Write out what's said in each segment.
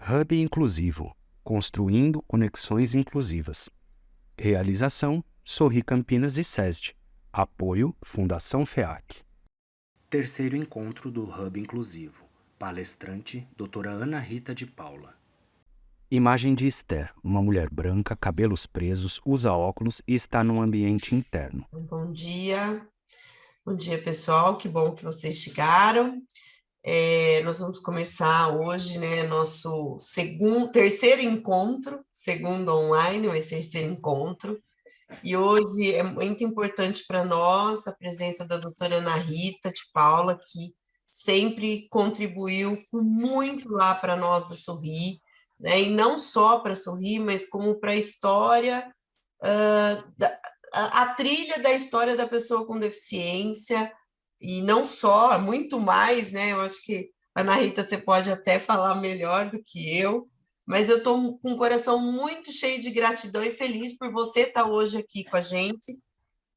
Hub Inclusivo, construindo conexões inclusivas. Realização, Sorri Campinas e SESD. Apoio, Fundação FEAC. Terceiro encontro do Hub Inclusivo. Palestrante, doutora Ana Rita de Paula. Imagem de Esther, uma mulher branca, cabelos presos, usa óculos e está num ambiente interno. Bom dia pessoal, que bom que vocês chegaram. Nós vamos começar hoje, né, nosso terceiro encontro, segundo online, mas terceiro encontro. E hoje é muito importante para nós a presença da doutora Ana Rita de Paula, que sempre contribuiu com muito lá para nós da Sorri, né? E não só para Sorri, mas como para a história, a trilha da história da pessoa com deficiência, e não só, muito mais, né? Eu acho que, Ana Rita, você pode até falar melhor do que eu, mas eu estou com o coração muito cheio de gratidão e feliz por você estar hoje aqui com a gente,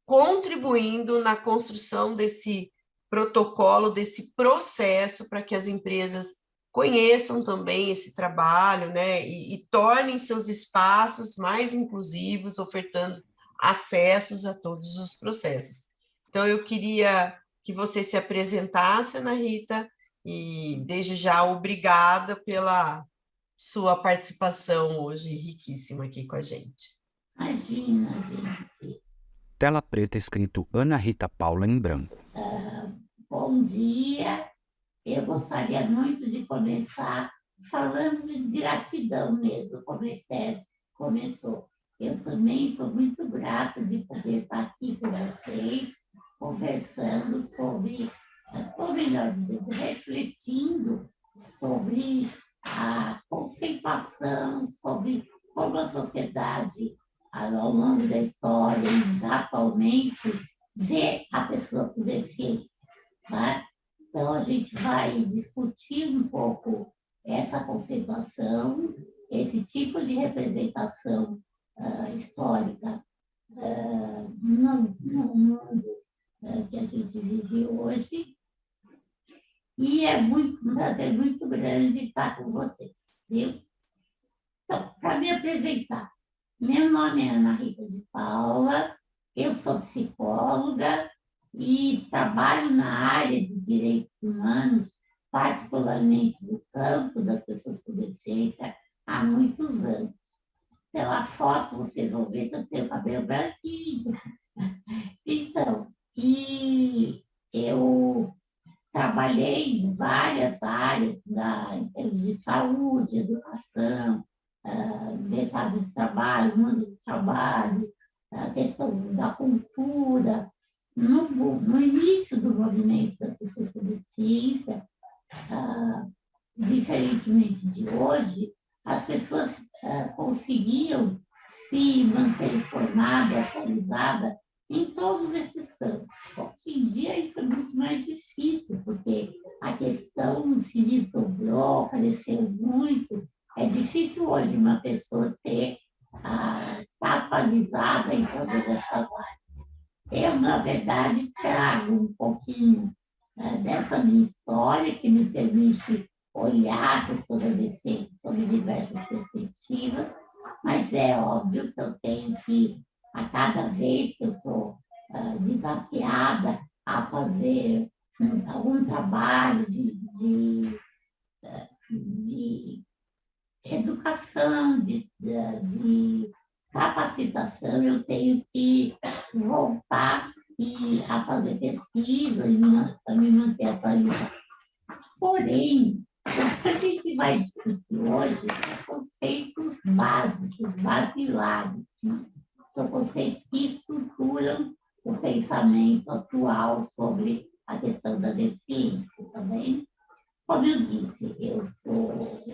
contribuindo na construção desse protocolo, desse processo, para que as empresas conheçam também esse trabalho, né, e tornem seus espaços mais inclusivos, ofertando acessos a todos os processos. Então, eu queria que você se apresentasse, Ana Rita, e desde já obrigada pela sua participação hoje riquíssima aqui com a gente. Imagina, gente. Tela preta escrito Ana Rita Paula em branco. Bom dia. Eu gostaria muito de começar falando de gratidão mesmo, como a Esther começou. Eu também estou muito grata de poder estar aqui com vocês, conversando sobre, ou melhor dizendo, refletindo sobre a conceituação, sobre como a sociedade, ao longo da história e atualmente, vê a pessoa com deficiência. Tá? Então, a gente vai discutir um pouco essa conceituação, esse tipo de representação histórica no mundo que a gente vive hoje. E é um prazer muito grande estar com vocês, viu? Então, para me apresentar, meu nome é Ana Rita de Paula, eu sou psicóloga e trabalho na área de direitos humanos, particularmente no campo das pessoas com deficiência, há muitos anos. Pela foto, vocês vão ver que eu tenho cabelo branquinho. Então, e eu trabalhei em várias áreas, em termos de saúde, educação, mercado de trabalho, mundo do trabalho, a questão da cultura. No início do movimento das pessoas com deficiência, diferentemente de hoje, as pessoas conseguiam se manter informadas, atualizadas em todos esses campos. Hoje em dia isso é muito mais difícil, porque a questão se desdobrou, cresceu muito. É difícil hoje uma pessoa estar atualizada em todas essas áreas. Eu, na verdade, trago um pouquinho dessa minha história, que me permite olhar a questão da deficiência sob diversas perspectivas, mas é óbvio que eu tenho que, a cada vez que eu sou desafiada a fazer algum trabalho de educação, de capacitação, eu tenho que voltar a fazer pesquisa e a me manter atualizada. Porém, o que a gente vai discutir hoje são conceitos básicos, basilares, né? São conceitos que estruturam o pensamento atual sobre a questão da deficiência, tá bem? Como eu disse, eu sou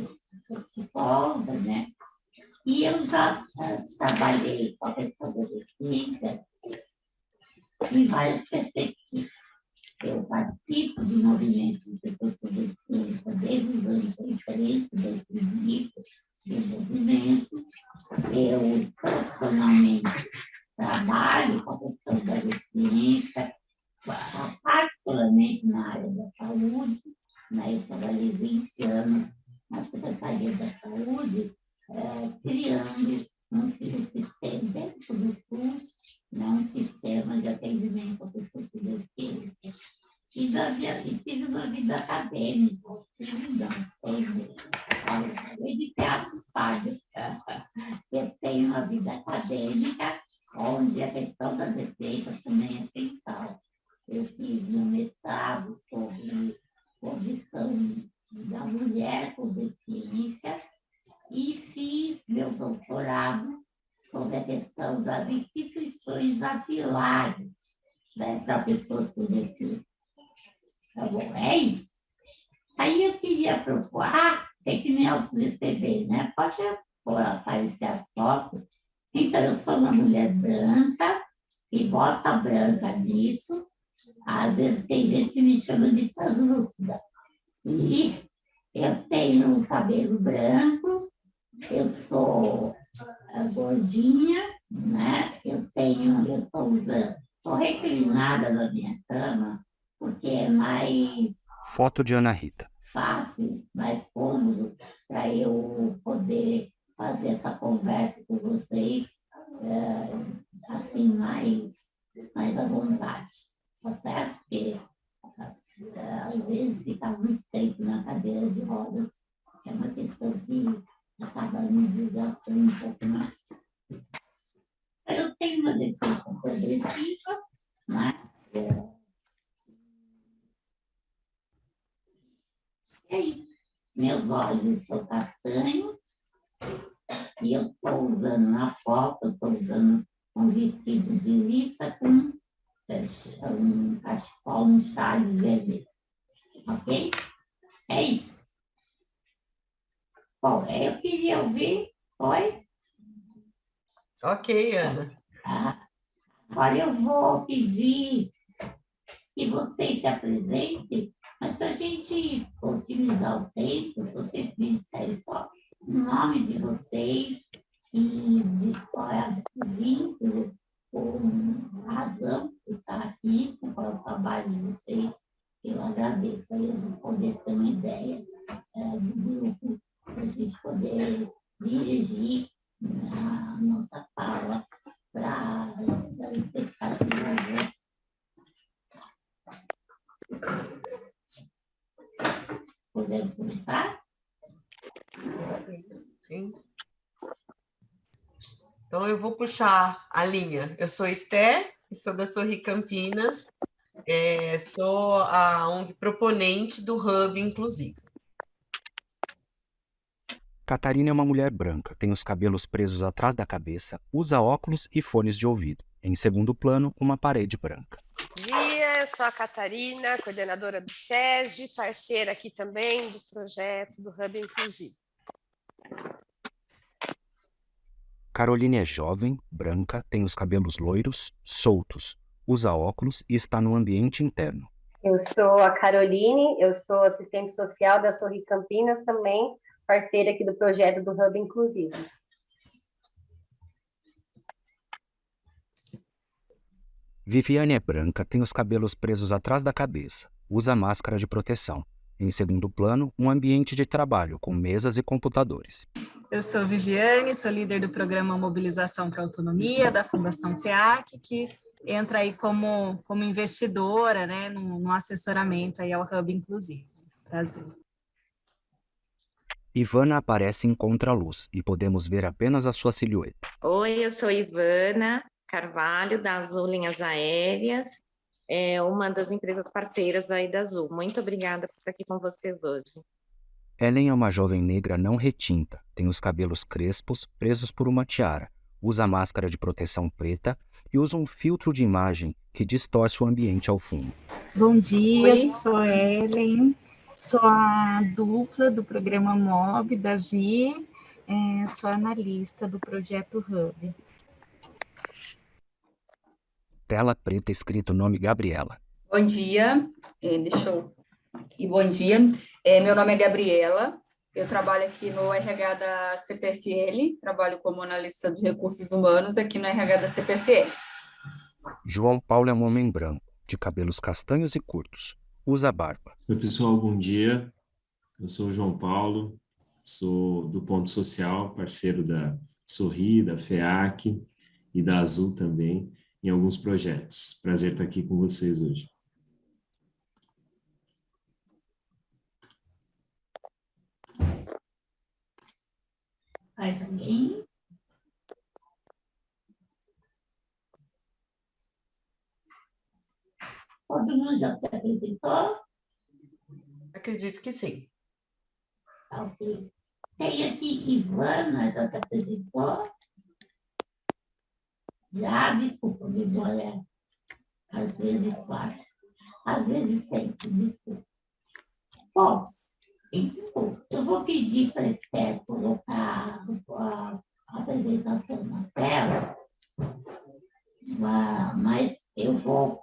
psicóloga, né? E eu já trabalhei com a questão da deficiência em várias perspectivas. Eu participo de movimentos de pessoas com deficiência desde os anos 80, desde o início do movimento. Eu, profissionalmente, trabalho com a questão da deficiência, particularmente na área da saúde, né? Eu trabalhei 20 anos na Secretaria Secretaria da Saúde, criando um sistema dentro do SUS, né, um sistema de atendimento à pessoa com deficiência. E tive uma vida acadêmica, eu tenho uma vida acadêmica onde a questão da deficiência também é central. Eu fiz um mestrado sobre condição da mulher com deficiência e fiz meu doutorado sobre a questão das instituições asilares, né, para pessoas com deficiência. Tá bom, é isso. Aí eu queria propor, tem que me autodescrever, né? Pode aparecer as fotos. Então, eu sou uma mulher branca, e bota branca nisso. Às vezes tem gente que me chama de translúcida. E eu tenho cabelo branco, eu sou gordinha, né? Estou reclinada na minha cama, porque é mais Foto de Ana Rita. fácil, mais cômodo para eu poder fazer essa conversa com vocês assim, mais à vontade, tá certo? Porque às vezes ficar muito tempo na cadeira de rodas é uma questão que acaba me desgastando um pouco mais. Eu tenho uma deficiência progressiva, né? É isso. Meus olhos são castanhos e eu estou usando na foto, estou usando um vestido de liça com um cachecol, um chale vermelho. Ok? É isso. Bom, eu queria ouvir. Oi? Ok, Ana. Agora eu vou pedir que vocês se apresentem, mas para a gente otimizar o tempo, se vocês me disserem só o nome de vocês e de qual é o vínculo, ou a razão de estar aqui, qual é o trabalho de vocês, eu agradeço aí eu vou poder ter uma ideia do grupo, para a gente poder dirigir a nossa fala para a expectativa. Podemos começar? Sim. Então, eu vou puxar a linha. Eu sou Esther, sou da Sorri Campinas, sou a ONG proponente do Hub Inclusivo. Catarina é uma mulher branca, tem os cabelos presos atrás da cabeça, usa óculos e fones de ouvido. Em segundo plano, uma parede branca. Bom dia, eu sou a Catarina, coordenadora do SESD, parceira aqui também do projeto do Hub Inclusivo. Caroline é jovem, branca, tem os cabelos loiros, soltos, usa óculos e está no ambiente interno. Eu sou a Caroline, eu sou assistente social da Sorri Campinas também, parceira aqui do projeto do Hub Inclusivo. Viviane é branca, tem os cabelos presos atrás da cabeça, usa máscara de proteção. Em segundo plano, um ambiente de trabalho com mesas e computadores. Eu sou Viviane, sou líder do programa Mobilização para a Autonomia da Fundação FEAC, que entra aí como investidora, né, no assessoramento aí ao Hub Inclusivo. Prazer. Ivana aparece em contraluz e podemos ver apenas a sua silhueta. Oi, eu sou Ivana Carvalho, da Azul Linhas Aéreas, uma das empresas parceiras aí da Azul. Muito obrigada por estar aqui com vocês hoje. Ellen é uma jovem negra não retinta, tem os cabelos crespos presos por uma tiara, usa máscara de proteção preta e usa um filtro de imagem que distorce o ambiente ao fundo. Bom dia, sou a Ellen, sou a dupla do programa MOB, Davi, sou analista do projeto Hub. Tela preta escrito nome Gabriela. Bom dia, bom dia, meu nome é Gabriela, eu trabalho aqui no RH da CPFL, trabalho como analista de recursos humanos aqui no RH da CPFL. João Paulo é um homem branco, de cabelos castanhos e curtos, usa barba. Oi pessoal, bom dia, eu sou o João Paulo, sou do Ponto Social, parceiro da Sorri, da FEAC e da Azul também, em alguns projetos. Prazer estar aqui com vocês hoje. Mais alguém? Todo mundo já se apresentou? Acredito que sim. Ok. Tem aqui Ivana, já se apresentou? Já, desculpa, memória, às vezes fácil, às vezes sempre, desculpa. Bom, então, eu vou pedir para a Esther colocar a apresentação na tela, mas eu vou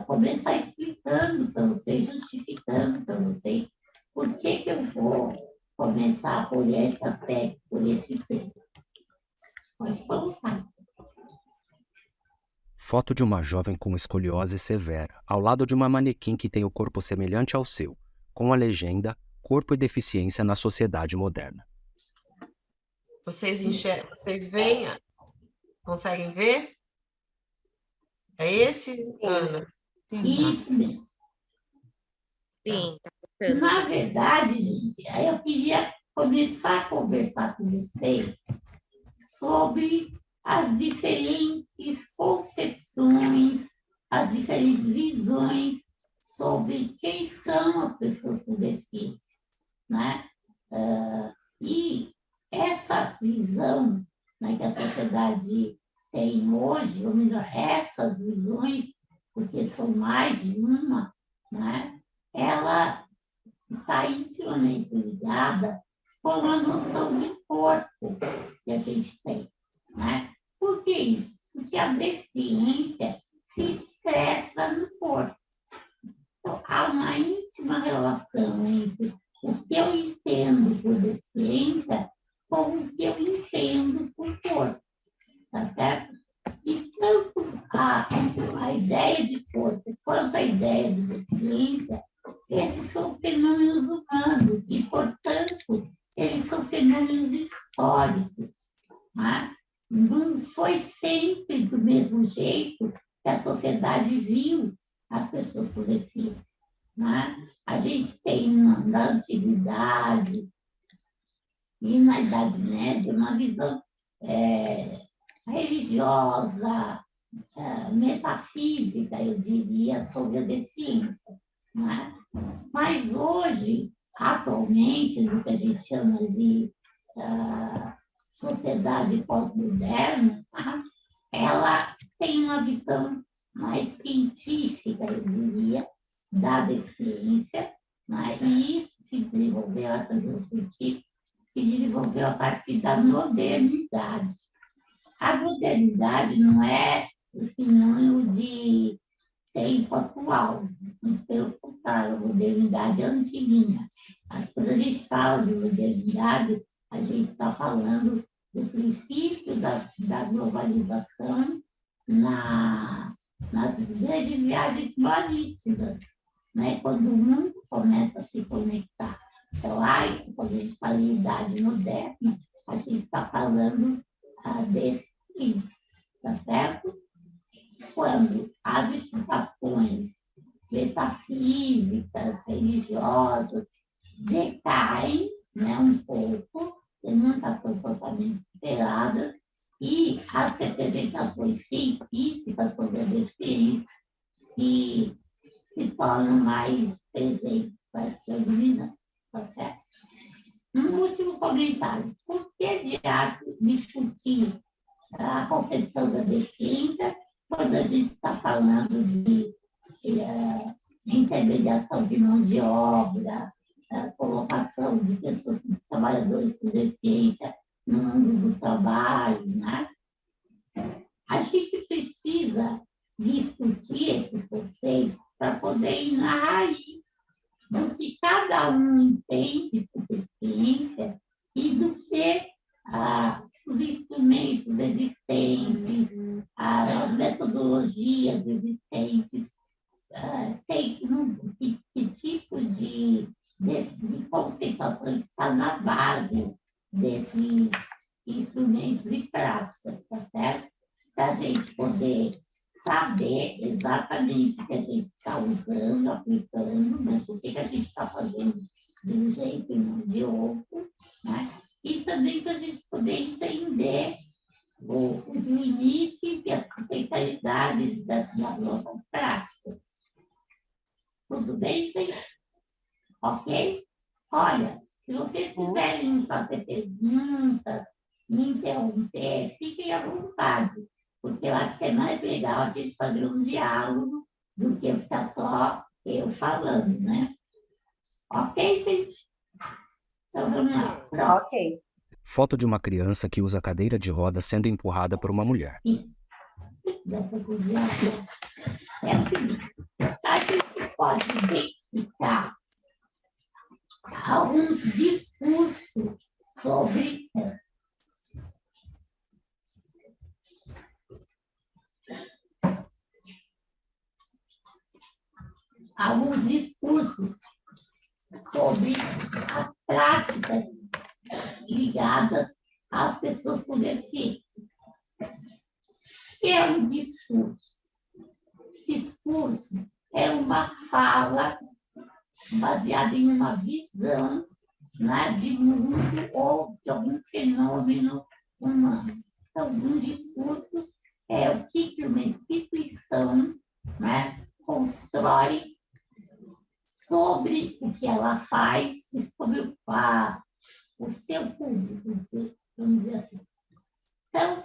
começar explicando para vocês, justificando para vocês por que eu vou começar por esse aspecto, por esse tema. Pode colocar. Foto de uma jovem com escoliose severa, ao lado de uma manequim que tem o corpo semelhante ao seu, com a legenda Corpo e Deficiência na Sociedade Moderna. Vocês enxergam, vocês veem? Conseguem ver? É esse, Ana? Isso mesmo. Sim, tá. Na verdade, gente, eu queria começar a conversar com vocês sobre as diferentes concepções, as diferentes visões sobre quem são as pessoas com deficiência, né? E essa visão, né, que a sociedade tem hoje, ou melhor, essas visões, porque são mais de uma, né? Ela está intimamente ligada com a noção de corpo que a gente tem, né? Por que isso? Porque a deficiência se expressa no corpo. Então, há uma íntima relação entre o que eu entendo por deficiência com o que eu entendo por corpo, tá certo? E tanto a ideia de corpo quanto a ideia de deficiência, esses são fenômenos humanos e, portanto, eles são fenômenos históricos, né? Não foi sempre do mesmo jeito que a sociedade viu as pessoas com deficiência, né? A gente tem na antiguidade e na Idade Média uma visão religiosa, metafísica, eu diria, sobre a deficiência, né? Mas hoje, atualmente, no que a gente chama de sociedade pós-moderna, tá? Ela tem uma visão mais científica, eu diria, da deficiência, né? E isso se desenvolveu, essa visão científica se desenvolveu a partir da modernidade. A modernidade não é o sinônimo de tempo atual, pelo contrário, a modernidade é antiguinha. Quando a gente fala de modernidade, a gente está falando do princípio da globalização nas grandes viagens marítimas, né? Quando o mundo começa a se conectar. Então, quando a gente fala em idade moderna, a gente está falando desse princípio, tá certo? Quando as explicações metafísicas, religiosas, decaem, né, um pouco, e nunca são totalmente superadas, e as representações científicas sobre a deficiência que se tornam mais presentes para ser dominantes, tá certo? Um último comentário. Por que discutir a concepção da deficiência quando a gente está falando de intermediação de mão de obra, colocação de pessoas, trabalhadores com deficiência no mundo do trabalho, né? A gente precisa discutir esses conceitos para poder ir na raiz do que cada um entende por deficiência e do que os instrumentos existentes, as metodologias existentes, que tipo de conceituação está na desses instrumentos e práticas, tá certo? Para a gente poder saber exatamente o que a gente está usando, aplicando, mas o que a gente está fazendo de um jeito e não de outro, né? E também para a gente poder entender os limites e as potencialidades das nossas práticas. Tudo bem, gente? Ok? Olha, se vocês quiserem fazer perguntas, me interromper, fiquem à vontade, porque eu acho que é mais legal a gente fazer um diálogo do que ficar só eu falando, né? Ok, gente? Então vamos lá. Pronto. Ok. Foto de uma criança que usa cadeira de roda sendo empurrada por uma mulher. Isso. Dessa coisa é o seguinte, a gente pode identificar alguns discursos sobre as práticas ligadas às pessoas com deficiência. O que é um discurso? Discurso é uma fala baseada em uma visão, né, de mundo ou de algum fenômeno humano. Então, um discurso é o que uma instituição, né, constrói sobre o que ela faz e sobre o seu público, vamos dizer assim. Então,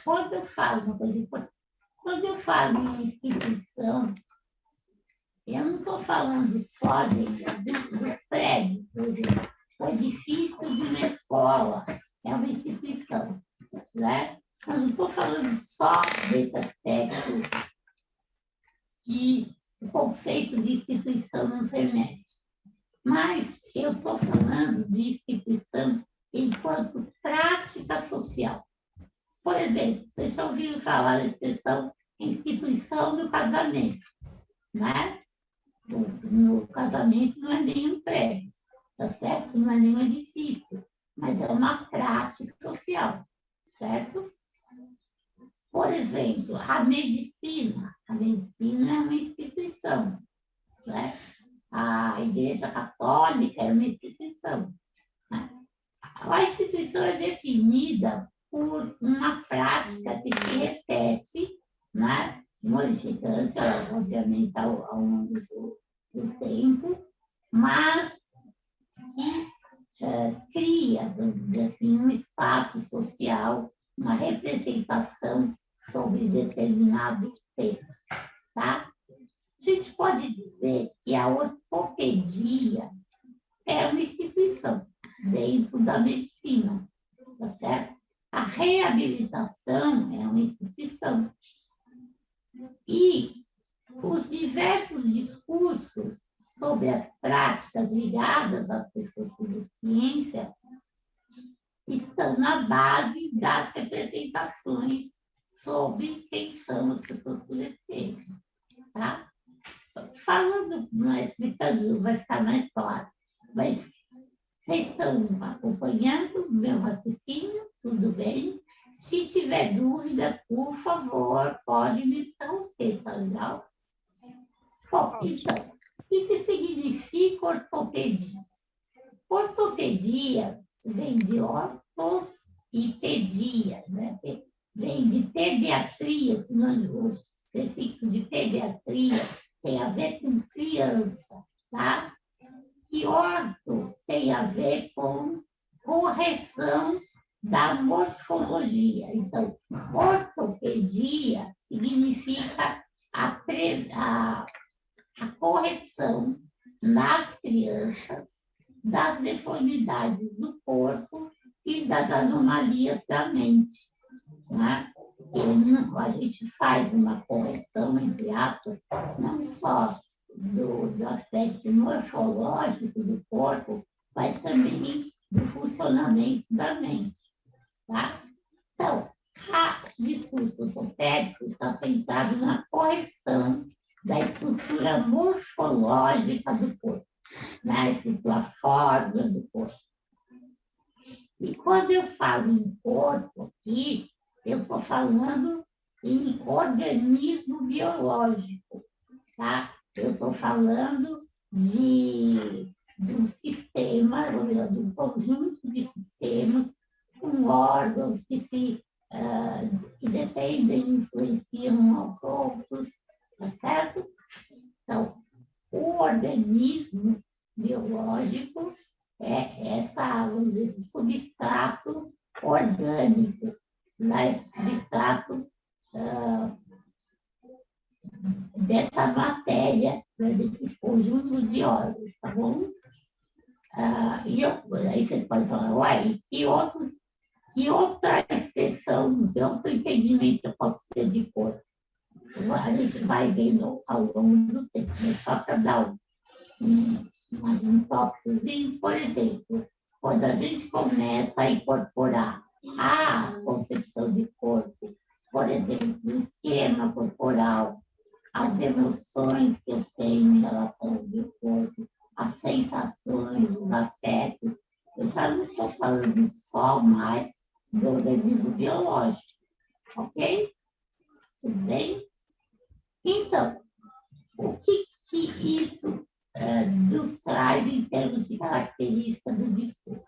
quando eu falo uma coisa importante, quando eu falo em instituição, eu não estou falando só do prédio, por exemplo, o edifício de uma escola é uma instituição, né? Eu não estou falando só desse aspecto que o conceito de instituição nos remete, mas eu estou falando de instituição enquanto prática social. Por exemplo, vocês já ouviram falar da expressão instituição do casamento, né? No casamento não é nem um prédio, tá certo? Não é nem um edifício, mas é uma prática social, certo? Por exemplo, a medicina é uma instituição, certo? A Igreja Católica é uma instituição, né? A instituição é definida por uma prática que se repete, né? Modificando, obviamente, ao longo do tempo, mas que cria, vamos dizer assim, um espaço social, uma representação sobre determinado tema, tá? A gente pode dizer que a ortopedia é uma instituição dentro da medicina, tá certo? A reabilitação é uma instituição. E os diversos discursos sobre as práticas ligadas às pessoas com deficiência estão na base das representações sobre quem são as pessoas com deficiência, tá? Falando, não é explicando, vai ficar mais claro, mas vocês estão acompanhando o meu raciocínio, tudo bem? Se tiver dúvida, por favor, pode me interromper, tá legal? Bom, então, o que significa ortopedia? Ortopedia vem de ortos e pedia, né? Vem de pediatria, o prefixo de pediatria tem a ver com criança, tá? E orto tem a ver com correção da morfologia. Então, ortopedia significa a correção nas crianças das deformidades do corpo e das anomalias da mente, né? E a gente faz uma correção, entre aspas, não só do aspecto morfológico do corpo, mas também do funcionamento da mente, tá? Então, o discurso ortopédico está centrado na correção da estrutura morfológica do corpo, né? A forma do corpo. E quando eu falo em corpo aqui, eu estou falando em organismo biológico, tá? Eu estou falando de um sistema, de um conjunto de sistemas com órgãos que dependem, influenciam uns aos outros, tá certo? Então, o organismo biológico é essa, vamos dizer, substrato orgânico, mas substrato dessa matéria, né, desse conjunto de órgãos, tá bom? Aí você pode falar, uai, que outra expressão, que outro entendimento eu posso ter de corpo? A gente vai vendo ao longo do tempo, mas só para dar um tópicozinho, por exemplo, quando a gente começa a incorporar a concepção de corpo, por exemplo, o esquema corporal, as emoções que eu tenho em relação ao meu corpo, as sensações, os afetos, eu já não estou falando só mais do organismo biológico, ok? Tudo bem? Então, o que isso nos traz em termos de característica do discurso?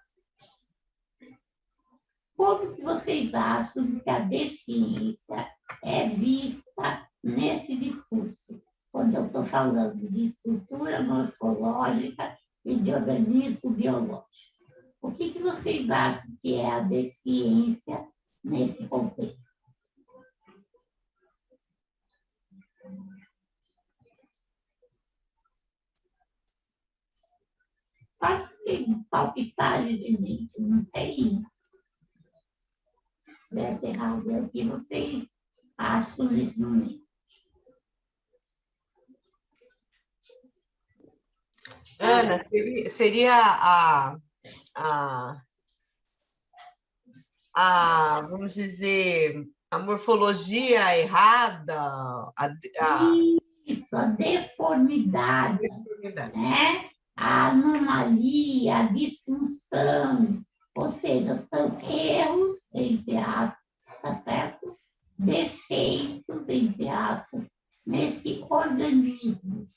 Como que vocês acham que a deficiência é vista nesse discurso? Quando eu estou falando de estrutura morfológica e de organismo biológico. O que vocês acham que é a deficiência nesse contexto? Pode ter palpitagem de gente, não tem. Deve errado, é o que vocês acham nesse momento. Ana, seria vamos dizer, a morfologia errada, Isso, a deformidade, né? A anomalia, a disfunção, ou seja, são erros, entre aspas, tá certo? Defeitos, entre aspas, nesse organismo,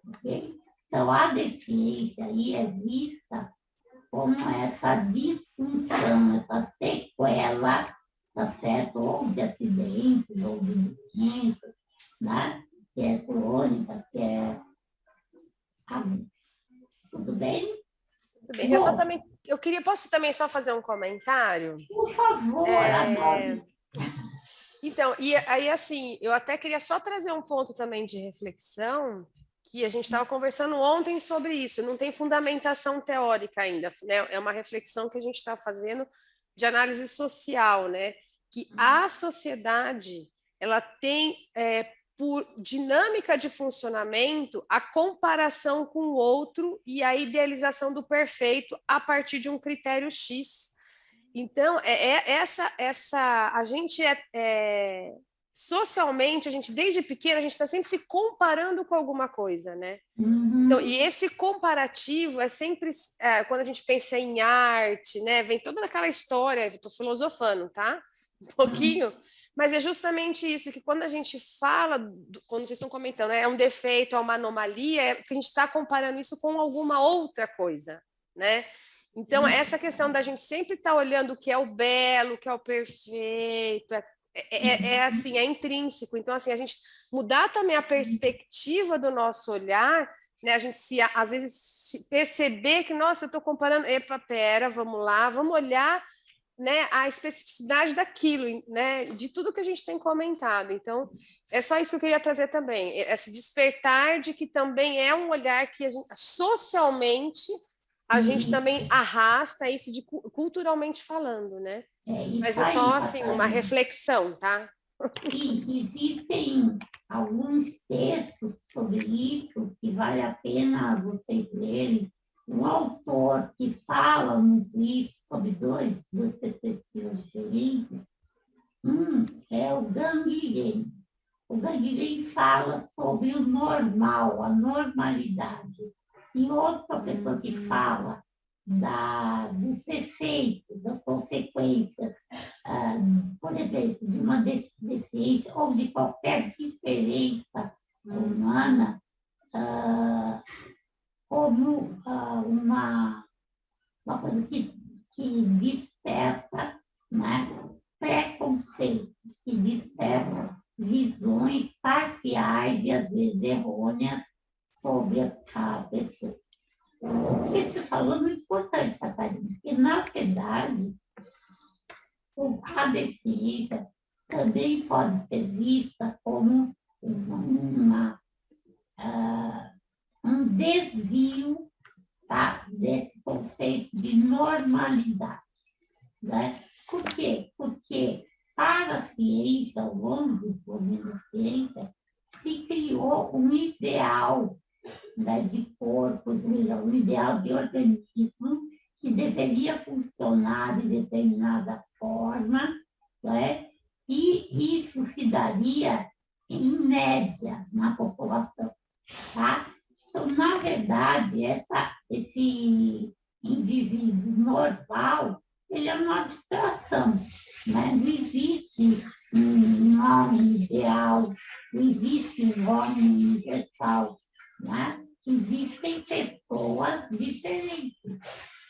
ok? Então, a deficiência aí é vista como essa disfunção, essa sequela, tá certo? Ou de acidentes, ou de doenças, né? Que é crônica, que é aguda. Tudo bem? Tudo bem. Posso também só fazer um comentário? Por favor, adoro. Então, e aí assim, eu até queria só trazer um ponto também de reflexão, que a gente estava conversando ontem sobre isso, não tem fundamentação teórica ainda, né? É uma reflexão que a gente está fazendo de análise social, né? Que a sociedade, ela tem, por dinâmica de funcionamento, a comparação com o outro e a idealização do perfeito a partir de um critério X. Então, a gente socialmente, a gente desde pequeno, a gente está sempre se comparando com alguma coisa, né? Então, e esse comparativo é sempre, quando a gente pensa em arte, né? Vem toda aquela história, estou filosofando, tá? Um pouquinho, mas é justamente isso, que quando a gente fala, quando vocês estão comentando, é um defeito, é uma anomalia, é que a gente está comparando isso com alguma outra coisa, né? Então, essa questão da gente sempre estar olhando o que é o belo, o que é o perfeito, assim, é intrínseco. Então, assim, a gente mudar também a perspectiva do nosso olhar, né? A gente às vezes perceber que, nossa, eu estou comparando, epa, pera, vamos lá, vamos olhar, né, a especificidade daquilo, né, de tudo que a gente tem comentado. Então, é só isso que eu queria trazer também, esse despertar de que também é um olhar que a gente, socialmente, a gente também arrasta isso de culturalmente falando, né? Mas é só assim uma reflexão, tá? E existem alguns textos sobre isso que vale a pena vocês lerem. Um autor que fala muito isso sobre duas perspectivas diferentes, é o Ganguilhem. O Ganguilhem fala sobre o normal, a normalidade. E outra pessoa que fala dos efeitos, das consequências consequências, por exemplo, de uma deficiência ou de qualquer diferença humana, como uma coisa que desperta, né, preconceitos, que despertam visões parciais e às vezes errôneas sobre a pessoa. O que você falou é muito importante, Catarina, porque, na verdade, a deficiência também pode ser vista como um desvio, tá, desse conceito de normalidade. Né? Por quê? Porque, para a ciência, ao longo do desenvolvimento da ciência, se criou um ideal, né, de corpo, um ideal de organismo que deveria funcionar de determinada forma, né? E isso se daria em média na população. Tá? Então, na verdade, esse indivíduo normal, ele é uma abstração, né? Não existe um homem ideal, não existe um homem universal, né? Existem pessoas diferentes,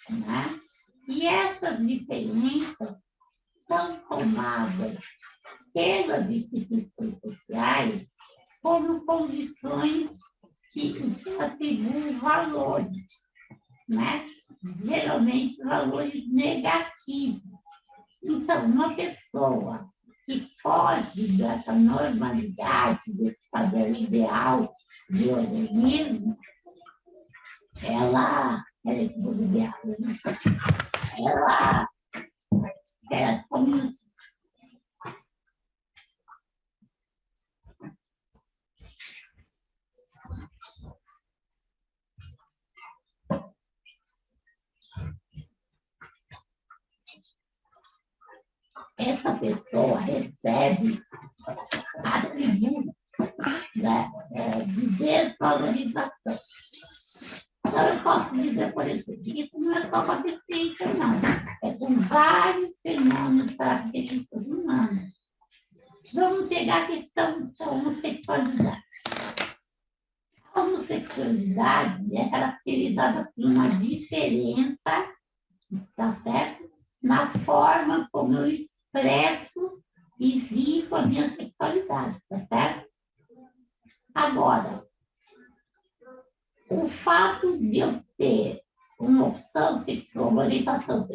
né? E essas diferenças são tomadas pelas instituições sociais como condições que atribuem valores, né? Geralmente valores negativos. Então, uma pessoa que foge dessa normalidade, desse padrão ideal de organismo, ela como essa pessoa recebe atributos, né, de desvalorização. Então, eu posso dizer, por exemplo, que isso não é só com a deficiência, não. É com vários fenômenos características humanas. Vamos pegar a questão da homossexualidade. A homossexualidade é caracterizada por uma diferença, tá certo? Na forma como eu expresso e vivo a minha sexualidade, tá certo? Agora, o fato de eu ter uma opção sexual, uma orientação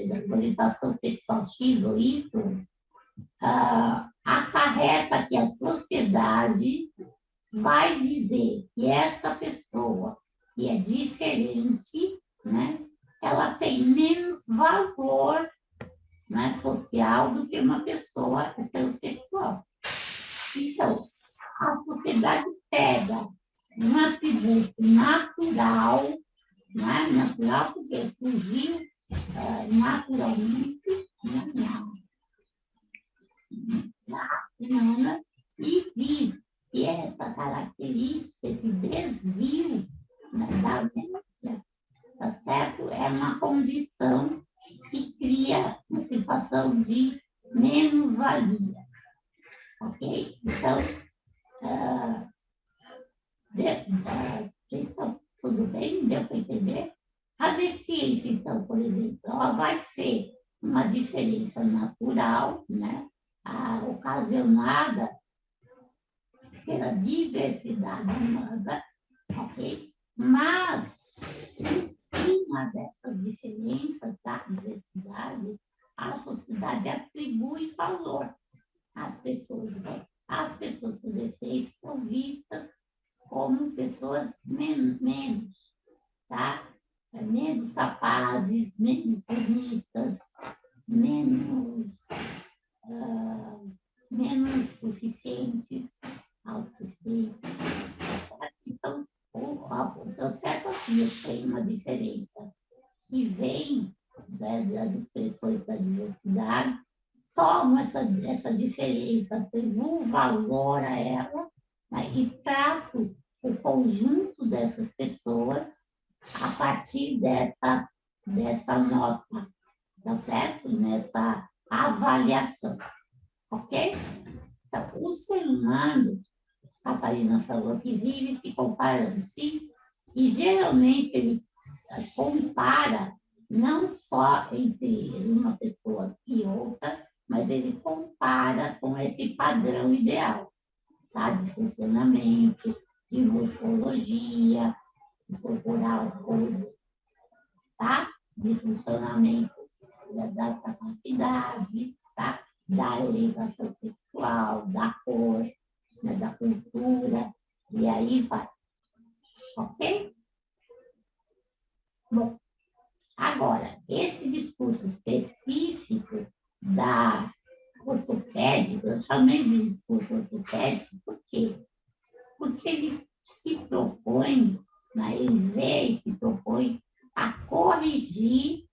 sexual X ou Y, acarreta que a sociedade vai dizer que esta pessoa que é diferente, né, ela tem menos valor, né, social do que uma pessoa heterossexual. Então, a sociedade pega um atributo natural, né, natural porque surgiu naturalmente humana, e diz que essa característica, esse desvio, né, da média, tá certo? É uma condição que cria uma situação de menos-valia. Ok? Então, tudo bem? Deu para entender? A deficiência, então, por exemplo, ela vai ser uma diferença natural, né? Ocasionada pela diversidade humana, ok? Mas, em cima dessas diferenças da diversidade, a sociedade atribui valor às pessoas. Né? As pessoas com deficiência são vistas como pessoas menos, tá? Menos capazes, menos bonitas, menos suficientes, autossuficientes. Então, o processo aqui tem uma diferença que vem, né, das expressões da diversidade, toma essa diferença, atribuo valor a ela, né, e trato o conjunto dessas pessoas a partir dessa nota, tá certo? Nessa avaliação, ok? Então, o ser humano, a Catarina falou que vive se comparando, sim, e geralmente ele compara não só entre uma pessoa e outra, mas ele compara com esse padrão ideal, tá? De funcionamento, de morfologia, corporal, coisa, tá? De funcionamento das capacidades, tá? Da orientação sexual, da cor, né? Da cultura, e aí vai. Ok? Bom, agora, esse discurso específico da ortopédica, eu chamei de discurso ortopédico, por quê? Porque ele se propõe, né, ele vê e se propõe a corrigir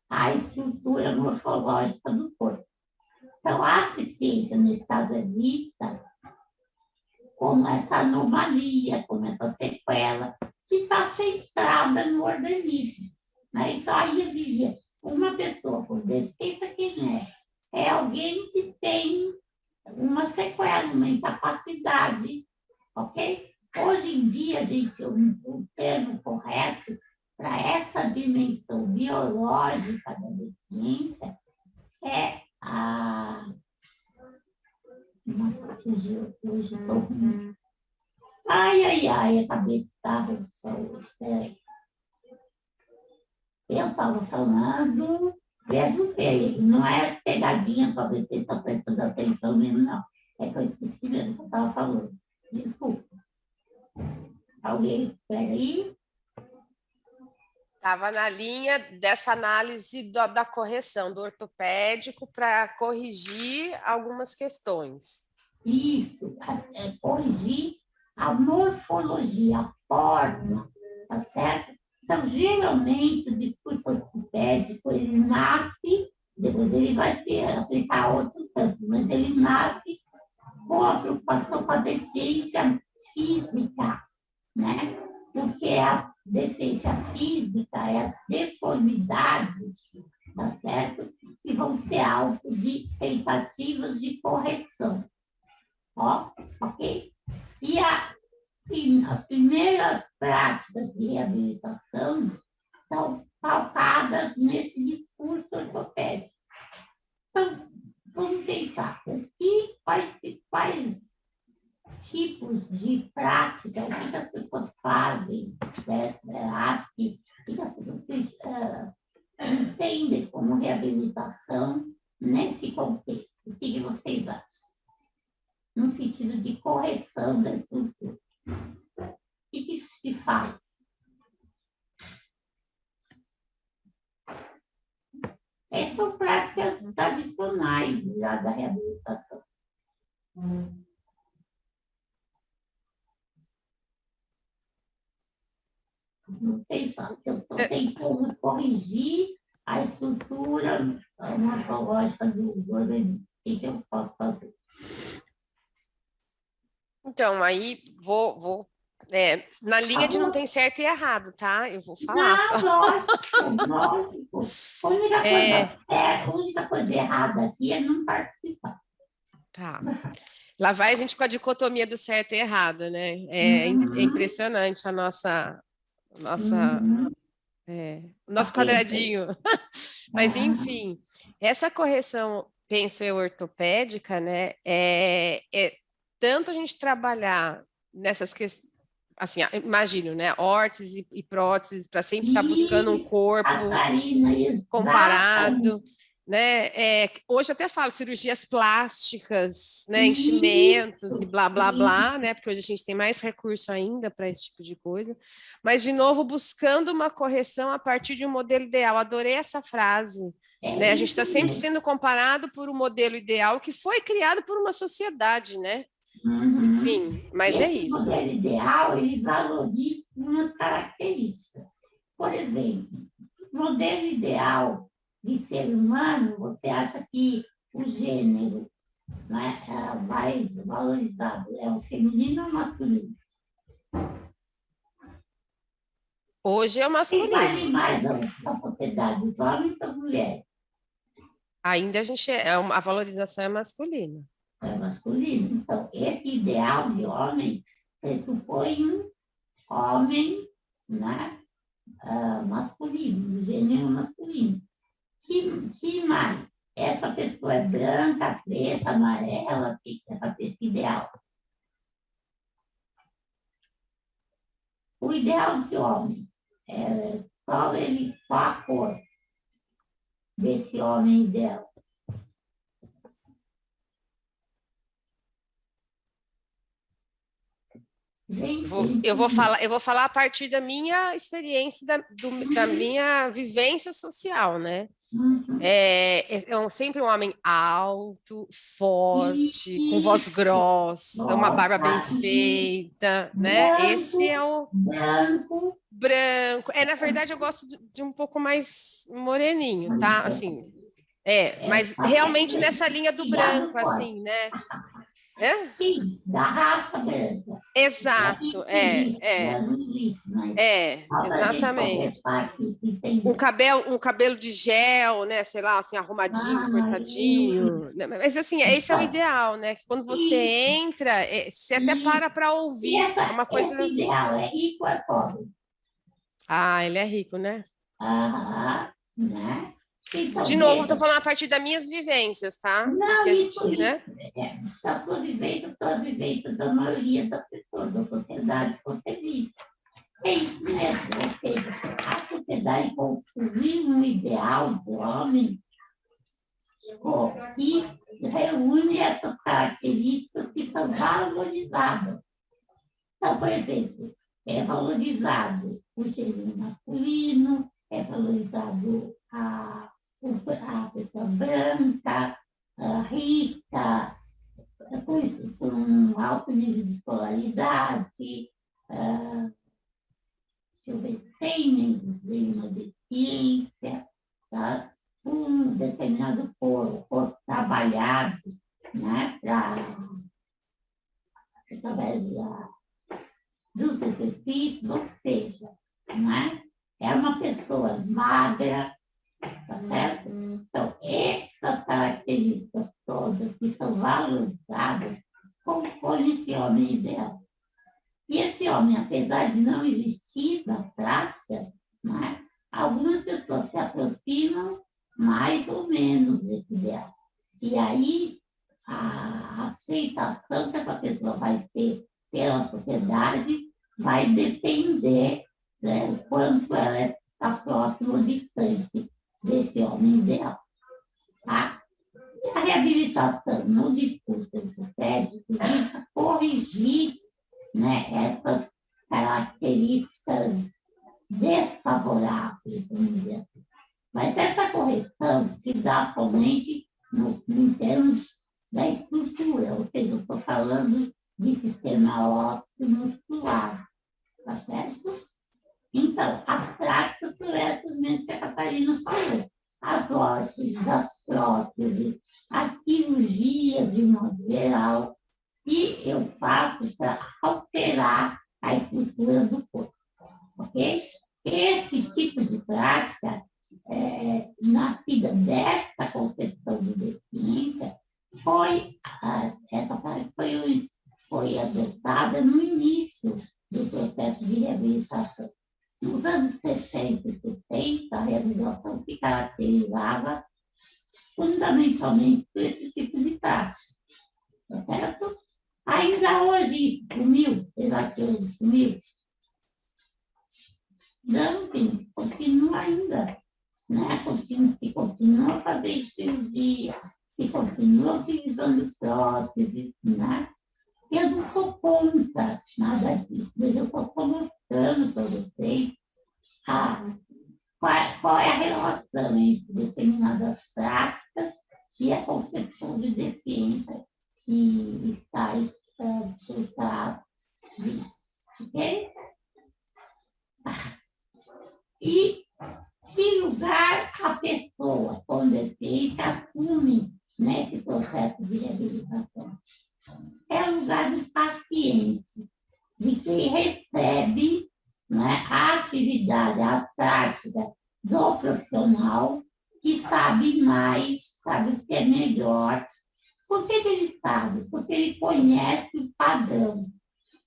a estrutura morfológica do corpo. Então, a deficiência, nesse caso, é vista como essa anomalia, como essa sequela, que está centrada no organismo. Né? Então, aí eu diria, uma pessoa com deficiência, quem é? É alguém que tem uma sequela, uma incapacidade, ok? Hoje em dia, gente, o termo correto para essa dimensão biológica da deficiência é a... Nossa, fugiu, hoje estou ruim. Ai, a cabeça está hoje. Eu estava falando, vejo que não é as pegadinhas para ver se está prestando atenção mesmo, não. É que eu esqueci mesmo o que eu estava falando. Desculpa. Alguém pega aí? Estava na linha dessa análise da correção do ortopédico para corrigir algumas questões. Isso, corrigir a morfologia, a forma, tá certo? Então, geralmente, o discurso ortopédico, ele nasce, depois ele vai se aplicar a outros campos, mas ele nasce com a preocupação com a deficiência física, né? Porque a deficiência física é as deformidades, tá certo? Que vão ser alvo de tentativas de correção. Ó, ok? E as primeiras práticas de reabilitação são pautadas nesse discurso ortopédico. Então, vamos pensar, quais tipos de prática, o que as pessoas fazem, acho que as pessoas entendem como reabilitação nesse contexto. O que vocês acham? No sentido de correção da estrutura. O que se faz? Essas são práticas tradicionais já da reabilitação. Não sei se eu tenho como corrigir a estrutura morfológica do organismo. O que eu posso fazer? Então, aí vou na linha de não tem certo e errado, tá? Eu vou falar só. Lógico. A única coisa errada aqui é não participar. Tá. Lá vai a gente com a dicotomia do certo e errado, né? É impressionante a nosso quadradinho. Mas, enfim, essa correção, penso eu, ortopédica, né? Tanto a gente trabalhar nessas questões, assim, imagino, né? Órteses e próteses, para sempre estar buscando um corpo comparado, né? Hoje até falo cirurgias plásticas, né? Enchimentos e blá, blá, blá, né? Porque hoje a gente tem mais recurso ainda para esse tipo de coisa. Mas, de novo, buscando uma correção a partir de um modelo ideal. Adorei essa frase. Né? A gente está sempre sendo comparado por um modelo ideal que foi criado por uma sociedade, né? Enfim, mas é isso. Esse modelo ideal, ele valoriza uma característica. Por exemplo, o modelo ideal de ser humano, você acha que o gênero, né, mais valorizado é o feminino ou o masculino? Hoje é o masculino. Quem vale mais da sociedade, os homens ou as mulheres? Ainda a valorização é masculina. É masculino. Então, esse ideal de homem pressupõe um homem, né, masculino, gênero masculino. Que mais? Essa pessoa é branca, preta, amarela, que é essa pessoa ideal? O ideal de homem, qual a cor desse homem ideal? Eu vou falar a partir da minha experiência, da minha vivência social, né? Sempre um homem alto, forte, com voz grossa, uma barba bem feita, né? Esse é o branco. Na verdade, eu gosto de um pouco mais moreninho, tá? Assim, mas realmente nessa linha do branco, assim, né? Sim, da raça branca. Exato, exatamente. Um cabelo de gel, né? Sei lá, assim, arrumadinho, cortadinho. Mas assim, esse é o ideal, né? Que quando você entra, você até para ouvir. É uma coisa. Esse ideal é rico ou é pobre? Ele é rico, né? Né? De novo, estou falando a partir das minhas vivêeis, tá? Não, isso, né? Da sua vivência, da maioria das pessoas, da sociedade que você vive. É isso mesmo, ou seja, a sociedade construiu um ideal do homem que reúne essas características que são valorizadas. Então, por exemplo, é valorizado o gênero masculino, é valorizado a pessoa branca, rica, com um alto nível de escolaridade, sem nenhuma deficiência, tá? Um determinado corpo trabalhado, né, através dos exercícios, ou seja, né, é uma pessoa magra, tá certo? Então, essas características todas que são valorizadas compõem esse homem ideal. E esse homem, apesar de não existir na prática, né, algumas pessoas se aproximam mais ou menos desse ideal. E aí, a aceitação que essa pessoa vai ter pela sociedade vai depender, né, o quanto ela está próxima ou distante desse homem ideal. Tá? E a reabilitação no discurso estético visa corrigir, né, essas características desfavoráveis, vamos dizer assim. Mas essa correção se dá somente em termos da estrutura, ou seja, eu estou falando de sistema ósseo muscular, tá certo? Então, as práticas são essas mesmo que a Catarina falou. As órteses, as próteses, as cirurgias de modo geral, e eu faço para alterar a estrutura do corpo, ok? Esse tipo de prática, nascida dessa concepção de deficiência, essa prática foi adotada no início do processo de reabilitação. Nos anos 60 e 70, a reabilitação se caracterizava fundamentalmente por esse tipo de prática, tá certo? Ainda hoje sumiu, será que hoje sumiu? Não, sim, continua ainda, né? Se continua fazendo cirurgia, se continua utilizando próteses, né? Eu não sou contra nada disso, mas eu estou mostrando para vocês qual é a relação entre determinadas práticas e a concepção de deficiência que está por trás disso, ok? E que lugar a pessoa com deficiência assume nesse processo de reabilitação? É o lugar do paciente, de quem recebe, né, a atividade, a prática do profissional que sabe mais sabe o que é melhor. Por que ele sabe? Porque ele conhece o padrão.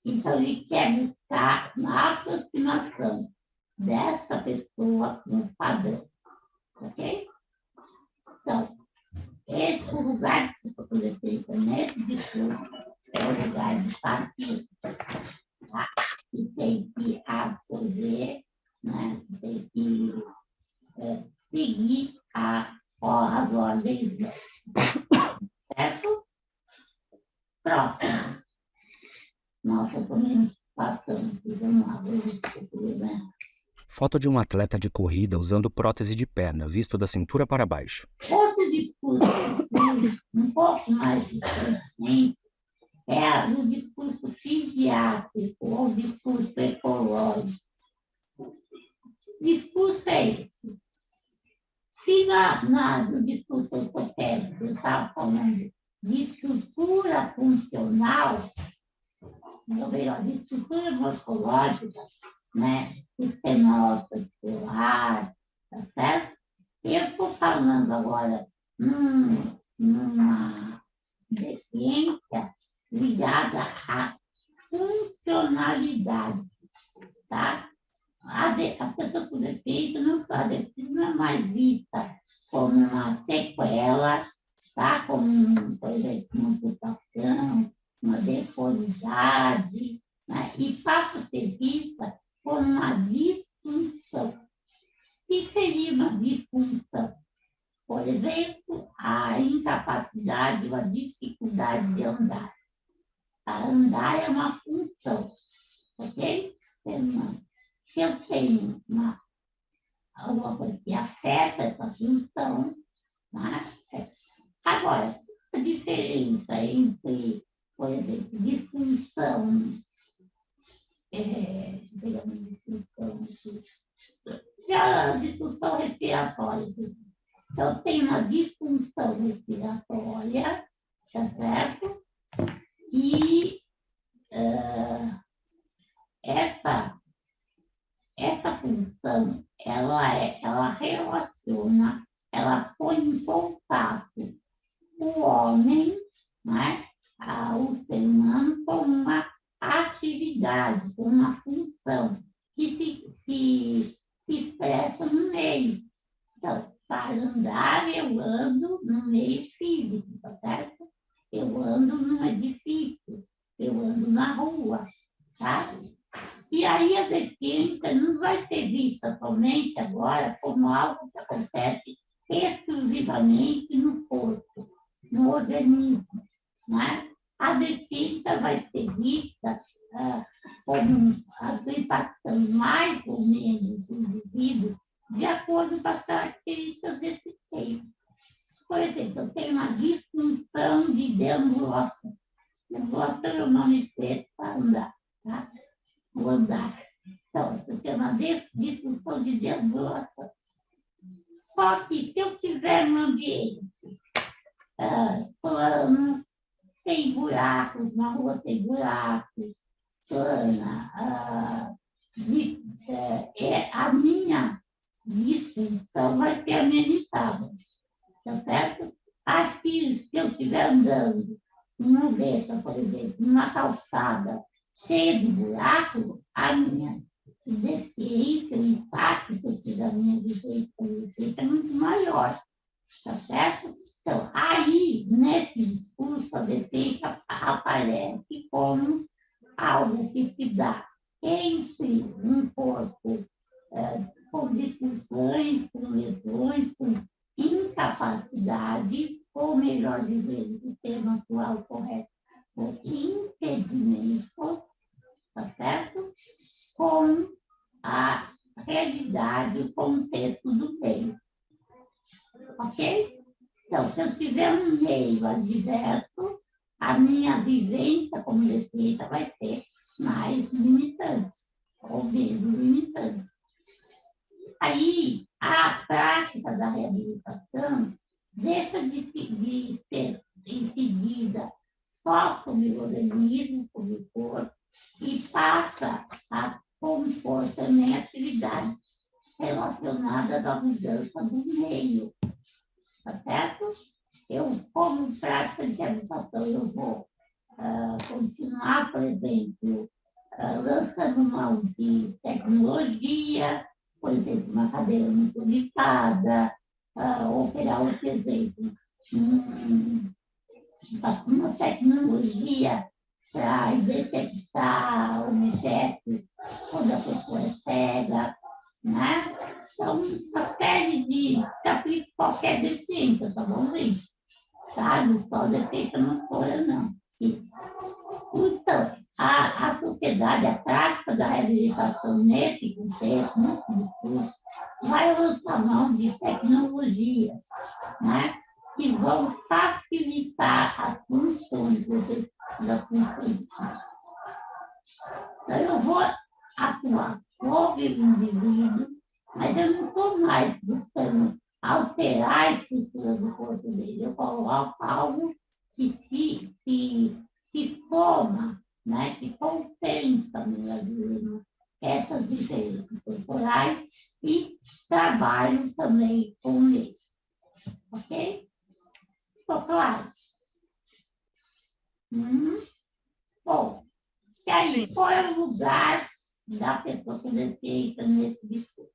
Então, ele quer buscar uma aproximação dessa pessoa com o padrão. Ok? Então, esse lugar de psicodefesa nesse discurso é o lugar de partida. Tá? E tem que absorver, né? Tem que seguir as ordens dela. Certo? Próximo. Nossa, também passando. Vamos lá, né? Foto de um atleta de corrida usando prótese de perna, visto da cintura para baixo. Outro discurso, um pouco mais diferente, é o discurso fisiátrico ou o discurso ecológico. O discurso é esse. Se no discurso ortopédico eu estava falando de estrutura funcional, ou melhor, de estrutura morfológica, né? Sistema articular, tá certo? Eu estou falando agora numa deficiência ligada à funcionalidade, tá? A pessoa com deficiência não é mais vista como uma sequela, tá? Como, por exemplo, uma amputação, uma deformidade, né? E passa a ser vista como uma disfunção. O que seria uma disfunção? Por exemplo, a incapacidade ou a dificuldade de andar. Andar é uma função, ok? Se eu tenho alguma coisa que afeta essa função, né? Agora, a diferença entre, por exemplo, disfunção, disfunção respiratória. Então, tem uma disfunção respiratória, tá certo? E essa função, ela relaciona, ela põe em contato o homem, né, o ser humano, com uma atividade, com uma função que se expressa no meio. Então, para andar, eu ando no meio físico, tá certo? Eu ando num edifício, eu ando na rua, sabe? E aí a deficiência não vai ser vista somente agora como algo que acontece exclusivamente no corpo, no organismo, né? A deficiência vai ser vista como impactando mais ou menos o indivíduo de acordo com as características desse tempo. Por exemplo, eu tenho uma disfunção de deambulação. Deambulação é o nome feito para andar, tá? O andar. Então, eu tenho uma disfunção de deambulação. Só que se eu tiver um ambiente plano, tem buracos, na rua tem buracos, plana, a minha disfunção vai ser amenizada, tá certo? Aqui, se eu estiver andando numa reta, por exemplo, numa calçada cheia de buracos, a minha deficiência, o impacto que eu tiver na minha deficiência é muito maior, tá certo? Então, aí, nesse discurso, a deficiência aparece como algo que se dá entre um corpo com disfunções, com lesões, com incapacidade, ou melhor dizendo, o termo atual correto, com impedimentos, tá certo? Com a realidade, o contexto do meio. Ok? Então, se eu tiver um meio adverso, a minha vivência como deficiência vai ser mais limitante, ou menos limitante. Aí, a prática da reabilitação deixa de ser incidida só sobre o organismo, sobre o corpo, e passa a compor também atividades relacionadas à mudança do meio, tá certo? como prática de habitação, eu vou continuar, por exemplo, lançando mão de tecnologia, por exemplo, uma cadeira muito limitada, operar outro exemplo, uma tecnologia para detectar objetos quando a pessoa é cega, né? Então, uma série de qualquer deficiência, tá bom, gente? Tá? Não só deficiência motora, não. Isso. Então, a sociedade, a prática da reabilitação nesse contexto, nesse discurso, vai lançar mão de tecnologias, né? Que vão facilitar as funções das funções. Então, eu vou atuar sobre o indivíduo, mas eu não estou mais buscando alterar a estrutura do corpo dele. Eu coloco algo que se soma, né? Que compensa essas diferenças corporais e trabalho também com ele. Ok? Ficou claro? Bom, e aí, qual é o lugar da pessoa com deficiência nesse discurso?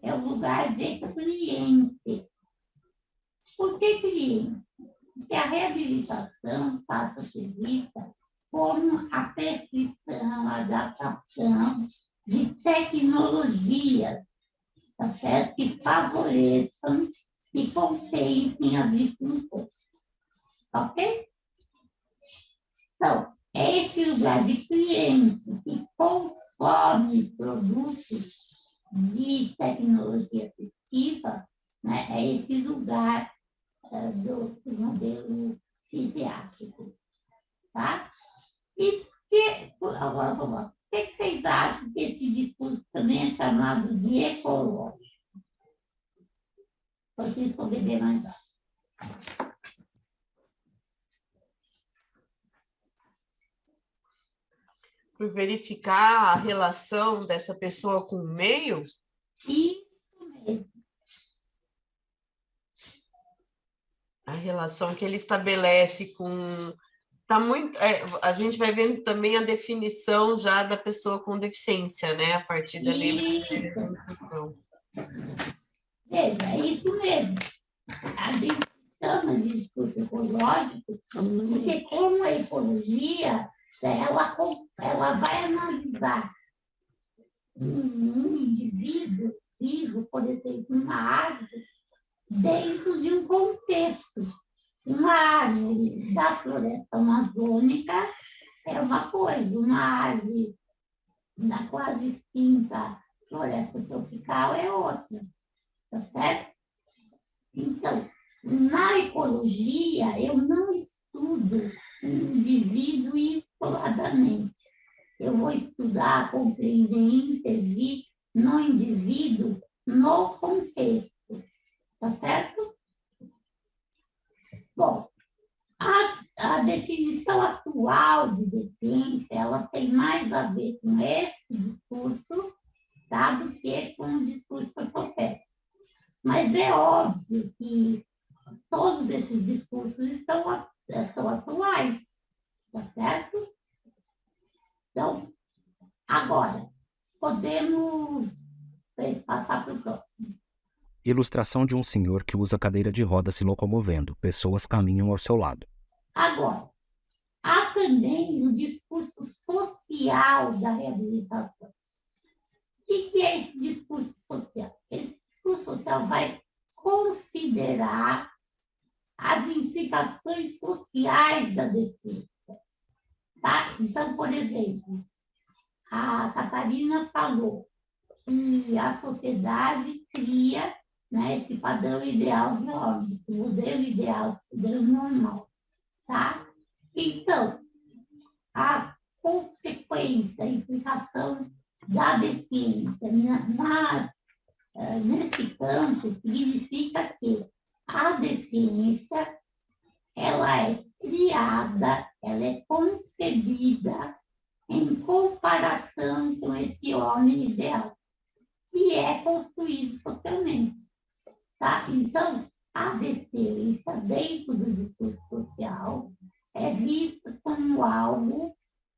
É o lugar de cliente. Por que cliente? Porque a reabilitação passa a ser vista como a prescrição, a adaptação de tecnologias, tá certo? Que favoreçam e compensem as disfunções. Ok? Então, é esse lugar de cliente que consome produtos de tecnologia assistiva, né? É esse lugar do modelo fisiátrico, tá? Agora vamos lá. O que vocês acham que esse discurso também é chamado de ecológico? Vocês podem ver mais lá. Por verificar a relação dessa pessoa com o meio? Isso mesmo. A relação que ele estabelece com... Tá muito, a gente vai vendo também a definição já da pessoa com deficiência, né? A partir da lei. É isso mesmo. A gente chama de discurso ecológico, porque como a ecologia, ela vai analisar um indivíduo vivo, por exemplo, uma árvore, dentro de um contexto. Uma árvore da floresta amazônica é uma coisa, uma árvore da quase extinta floresta tropical é outra, tá certo? Então, na ecologia, eu não estudo o indivíduo isoladamente. Eu vou estudar, compreender e intervir no indivíduo, no contexto, tá certo? Bom, a definição atual de deficiência, ela tem mais a ver com esse discurso, tá, do que com o discurso ortopédico. Mas é óbvio que todos esses discursos são atuais, tá certo? Então, agora, podemos passar para o próximo. Ilustração de um senhor que usa cadeira de roda se locomovendo. Pessoas caminham ao seu lado. Agora, há também o discurso social da reabilitação. O que é esse discurso social? Esse discurso social vai considerar as implicações sociais da deficiência. Tá? Então, por exemplo, a Catarina falou que a sociedade cria, né, esse padrão ideal de homem, esse modelo ideal, esse modelo normal. Tá? Então, a consequência, a implicação da deficiência nesse campo significa que a deficiência ela é criada, ela é concebida em comparação com esse homem ideal, que é construído socialmente. Tá? Então, a deficiência dentro do discurso social é vista como algo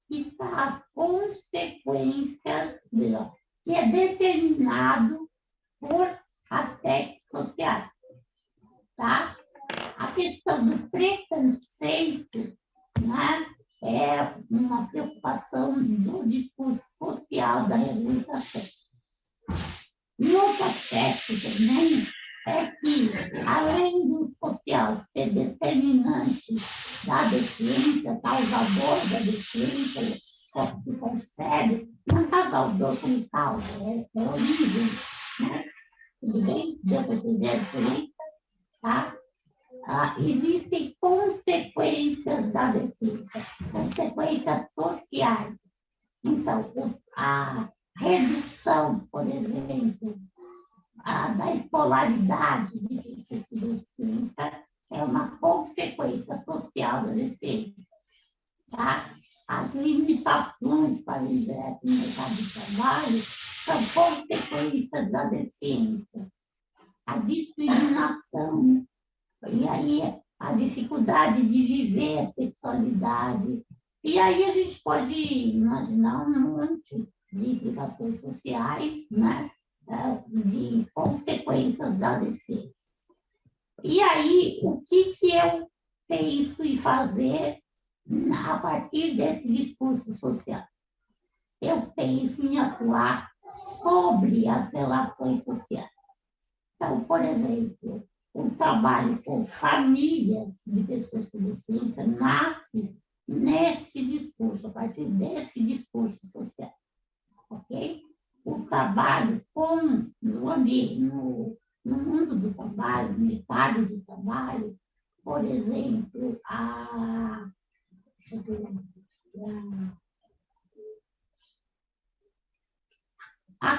que traz consequências, que é determinado por aspectos sociais, tá? A questão do preconceito, né, é uma preocupação do discurso social da reabilitação. E outro aspecto também é que, além do social ser determinante da deficiência, causador da deficiência, que concebe, não causador como causa, é origem, né? Tudo bem? Deu para entender a diferença? Tá? Existem consequências da deficiência, consequências sociais. Então, a redução, por exemplo, da escolaridade de deficiência é uma consequência social da deficiência. Tá? As limitações para o ingresso no mercado de trabalho são consequências da deficiência. A discriminação, e aí a dificuldade de viver a sexualidade. E aí a gente pode imaginar um monte de implicações sociais, né? De consequências da deficiência. E aí, o que eu penso em fazer a partir desse discurso social? Eu penso em atuar sobre as relações sociais. Então, por exemplo, o trabalho com famílias de pessoas com deficiência nasce nesse discurso, a partir desse discurso social. Ok? O trabalho no mundo do trabalho, no mercado de trabalho, por exemplo, a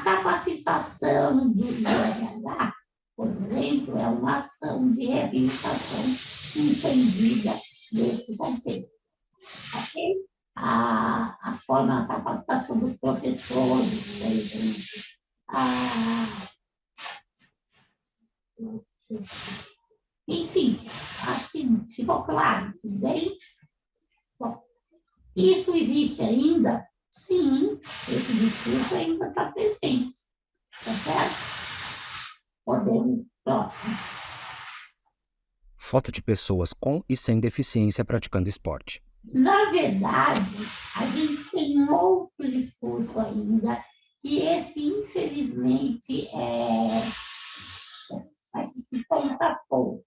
capacitação do RH, por exemplo, é uma ação de reabilitação entendida desse conceito. Ok? A forma, a capacitação dos professores, por exemplo. Enfim, acho que ficou claro, tudo bem? Bom, isso existe ainda? Sim, esse discurso ainda está presente. Tá certo? Podemos, próximo. Foto de pessoas com e sem deficiência praticando esporte. Na verdade, a gente tem outro discurso ainda, que esse, infelizmente, a gente conta pouco,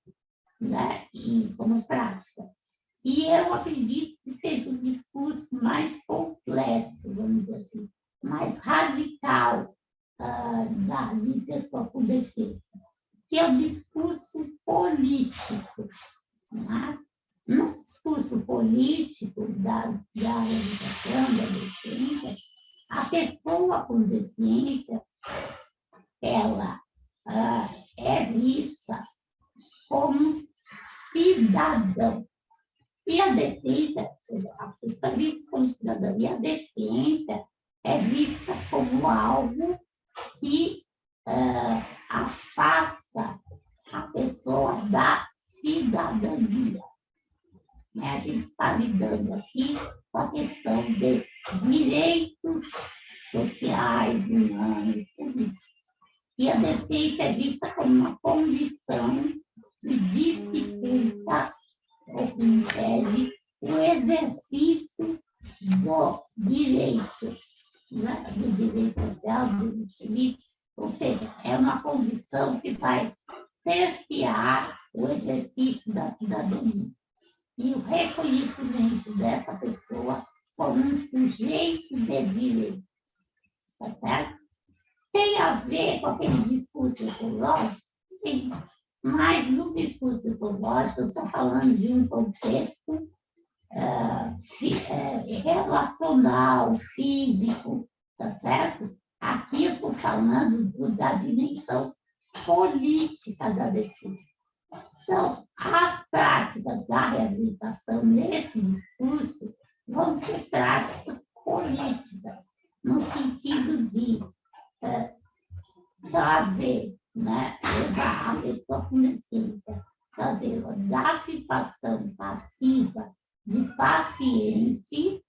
né, como prática. E eu acredito que seja um discurso mais complexo, vamos dizer assim, mais radical de pessoa com deficiência, que é o discurso político, né? No discurso político da reabilitação, da deficiência, a pessoa com deficiência, ela é vista como cidadão. E a deficiência, a pessoa é vista como cidadão, e a deficiência é vista como algo que afasta a pessoa da cidadania. A gente está lidando aqui com a questão de direitos sociais, humanos, políticos. E a deficiência é vista como uma condição que dificulta ou que impede o exercício do direito, né? Do direito social, do direito político. Ou seja, é uma condição que vai cercear o exercício da cidadania. E o reconhecimento dessa pessoa como um sujeito de direito. Tá certo? Tem a ver com aquele discurso ecológico? Sim. Mas no discurso ecológico, eu estou falando de um contexto relacional, físico, tá certo? Aqui eu estou falando da dimensão política da deficiência. Então, as práticas da reabilitação nesse discurso vão ser práticas políticas, no sentido de trazer, né, levar a pessoa com deficiência fazê-la da situação passiva de paciente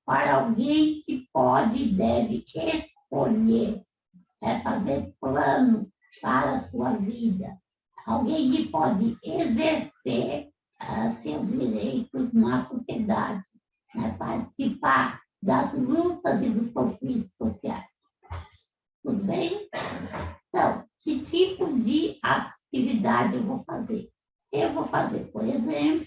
para alguém que pode e deve escolher, fazer plano para a sua vida, alguém que pode exercer seus direitos na sociedade, participar das lutas e dos conflitos sociais. Tudo bem? Então, que tipo de atividade eu vou fazer? Eu vou fazer, por exemplo,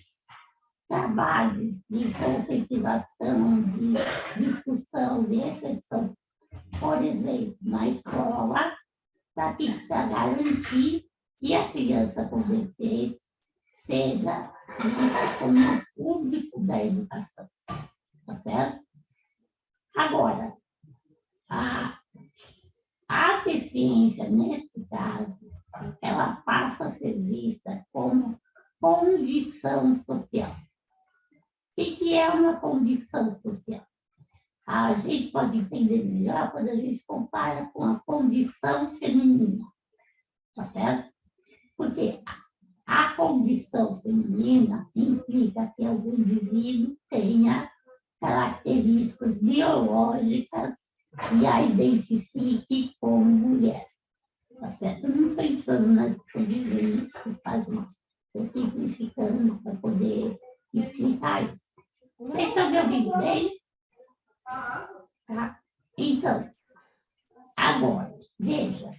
trabalhos de conscientização, de discussão, de reflexão, por exemplo, na escola, para garantir que a criança com deficiência seja vista como um público da educação. Tá certo? Agora, a deficiência, nesse caso, ela passa a ser vista como condição social. O que é uma condição social? A gente pode entender melhor quando a gente compara com a condição feminina, tá certo? Porque a condição feminina implica que algum indivíduo tenha características biológicas e a identifique como mulher, tá certo? Eu não estou pensando na questão de gênero, que faz mal. Estou simplificando para poder explicar isso. Vocês estão me ouvindo bem? Tá? Então, agora, veja,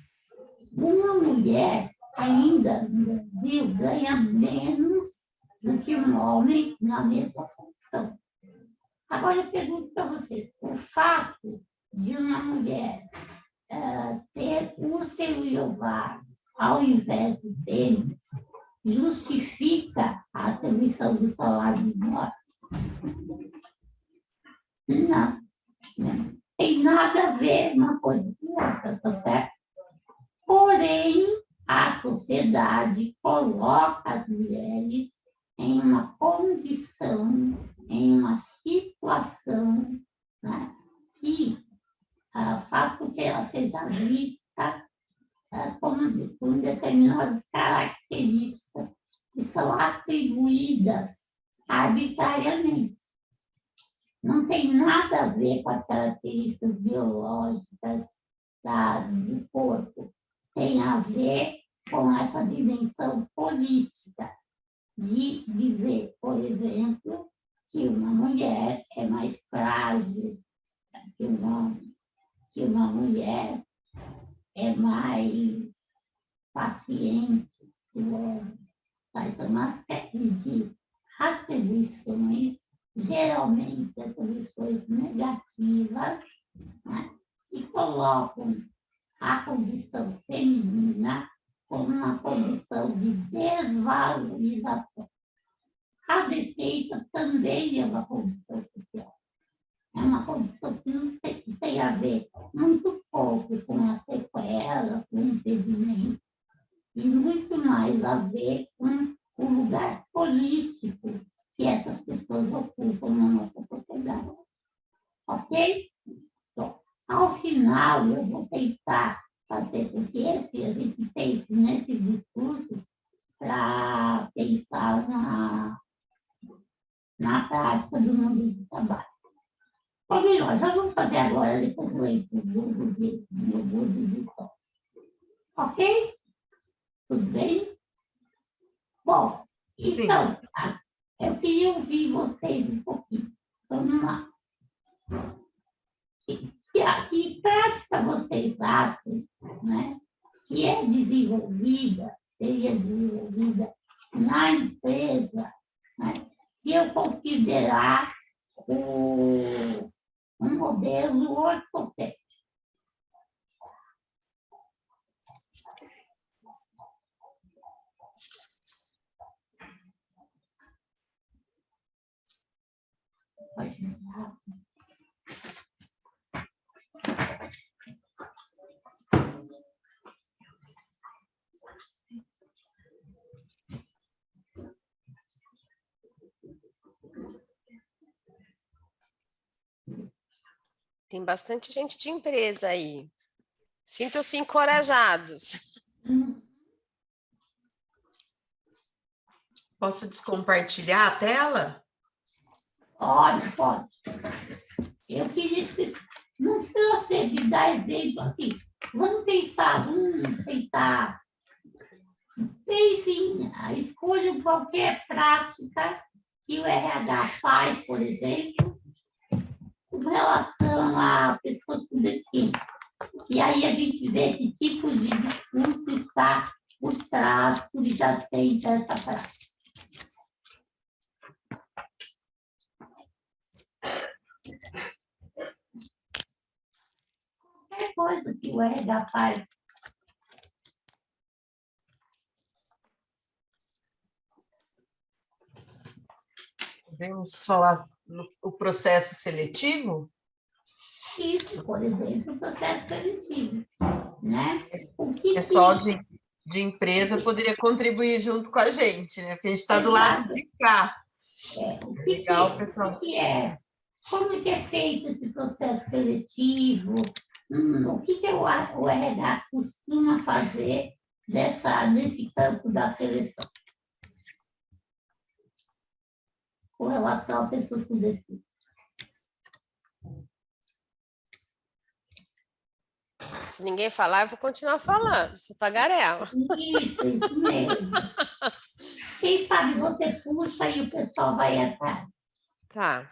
uma mulher ainda no Brasil ganha menos do que um homem na mesma função. Agora eu pergunto para vocês, o fato de uma mulher ter útero e ovários ao invés de pênis justifica a atribuição do salário menor? Não, não. Tem nada a ver uma coisa com outra, tá certo? Porém, a sociedade coloca as mulheres em uma condição, em uma situação, né, que faz com que ela seja vista com determinadas características que são atribuídas arbitrariamente. Não tem nada a ver com as características biológicas do corpo. Tem a ver com essa dimensão política de dizer, por exemplo, que uma mulher é mais frágil que um homem, que uma mulher é mais paciente que o homem. Então, uma série de atribuições, geralmente atribuições negativas, né, que colocam a condição feminina como uma condição de desvalorização. A deficiência também é uma condição social. É uma condição que tem a ver muito pouco com a sequela, com o impedimento, e muito mais a ver com o lugar político que essas pessoas ocupam na nossa sociedade. Ok? Então, ao final, eu vou tentar fazer com que a gente pense nesse discurso para pensar na prática do mundo do trabalho. Ou melhor, já vamos fazer agora, depois eu entro no mundo de tom. Ok? Tudo bem? Bom, então, eu queria ouvir vocês um pouquinho. Vamos lá. Que prática vocês acham, né, que é desenvolvida, seria desenvolvida na empresa, né, se eu considerar um modelo ortopédico? Tem bastante gente de empresa aí. Sintam-se encorajados. Posso descompartilhar a tela? Pode. Eu queria que você, não precisa ser de dar exemplo assim, vamos tentar, pense, escolha qualquer prática que o RH faz, por exemplo, com relação a pessoas com deficiência. E aí a gente vê que tipo de discurso está por trás, subjacente a essa prática. Qualquer coisa que o RH faz. Vamos falar o processo seletivo? Isso, por exemplo, o processo seletivo, né? O pessoal de empresa poderia contribuir junto com a gente, né? Porque a gente está do lado de cá. Legal, pessoal. Como que é feito esse processo seletivo? O que o RH costuma fazer nesse campo da seleção? Com relação a pessoas com deficiência. Se ninguém falar, eu vou continuar falando. Sou tagarela. Isso mesmo. Quem sabe você puxa e o pessoal vai atrás. Tá.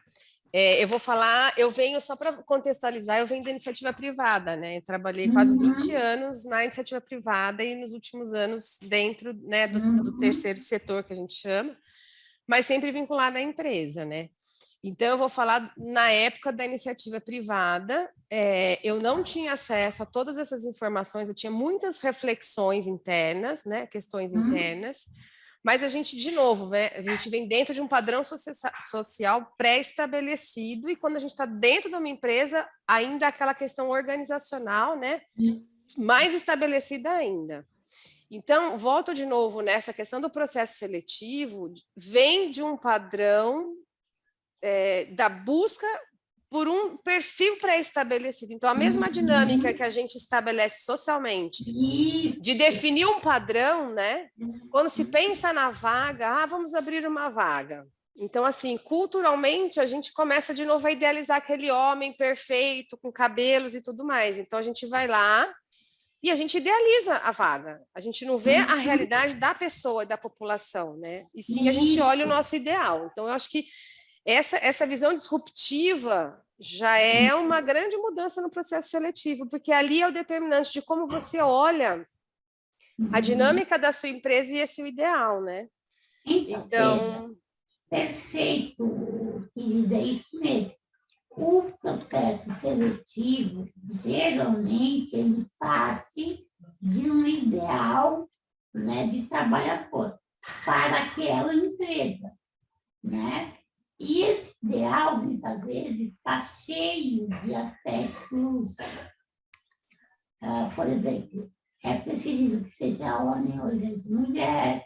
Eu vou falar, eu venho, só para contextualizar, eu venho da iniciativa privada, né? Eu trabalhei quase 20 anos na iniciativa privada e nos últimos anos dentro, né, do terceiro setor, que a gente chama, mas sempre vinculada à empresa, né? Então, eu vou falar na época da iniciativa privada, eu não tinha acesso a todas essas informações, eu tinha muitas reflexões internas, né, questões internas, mas a gente, de novo, né, a gente vem dentro de um padrão social pré-estabelecido e quando a gente está dentro de uma empresa, ainda aquela questão organizacional, né, mais estabelecida ainda. Então, volto de novo nessa questão do processo seletivo, vem de um padrão da busca por um perfil pré-estabelecido. Então, a mesma dinâmica que a gente estabelece socialmente, de definir um padrão, né? Quando se pensa na vaga, vamos abrir uma vaga. Então, assim, culturalmente, a gente começa de novo a idealizar aquele homem perfeito, com cabelos e tudo mais. Então, a gente vai lá e a gente idealiza a vaga. A gente não vê a realidade da pessoa e da população, né? E sim, a gente olha o nosso ideal. Então, eu acho que essa visão disruptiva já é uma grande mudança no processo seletivo, porque ali é o determinante de como você olha a dinâmica da sua empresa e esse é o ideal, né? Então... Perfeito, querida, é isso mesmo. O processo seletivo, geralmente, ele parte de um ideal, né, de trabalhador para aquela empresa, né? E esse ideal, muitas vezes, está cheio de aspectos, por exemplo, é preferível que seja homem ou seja mulher,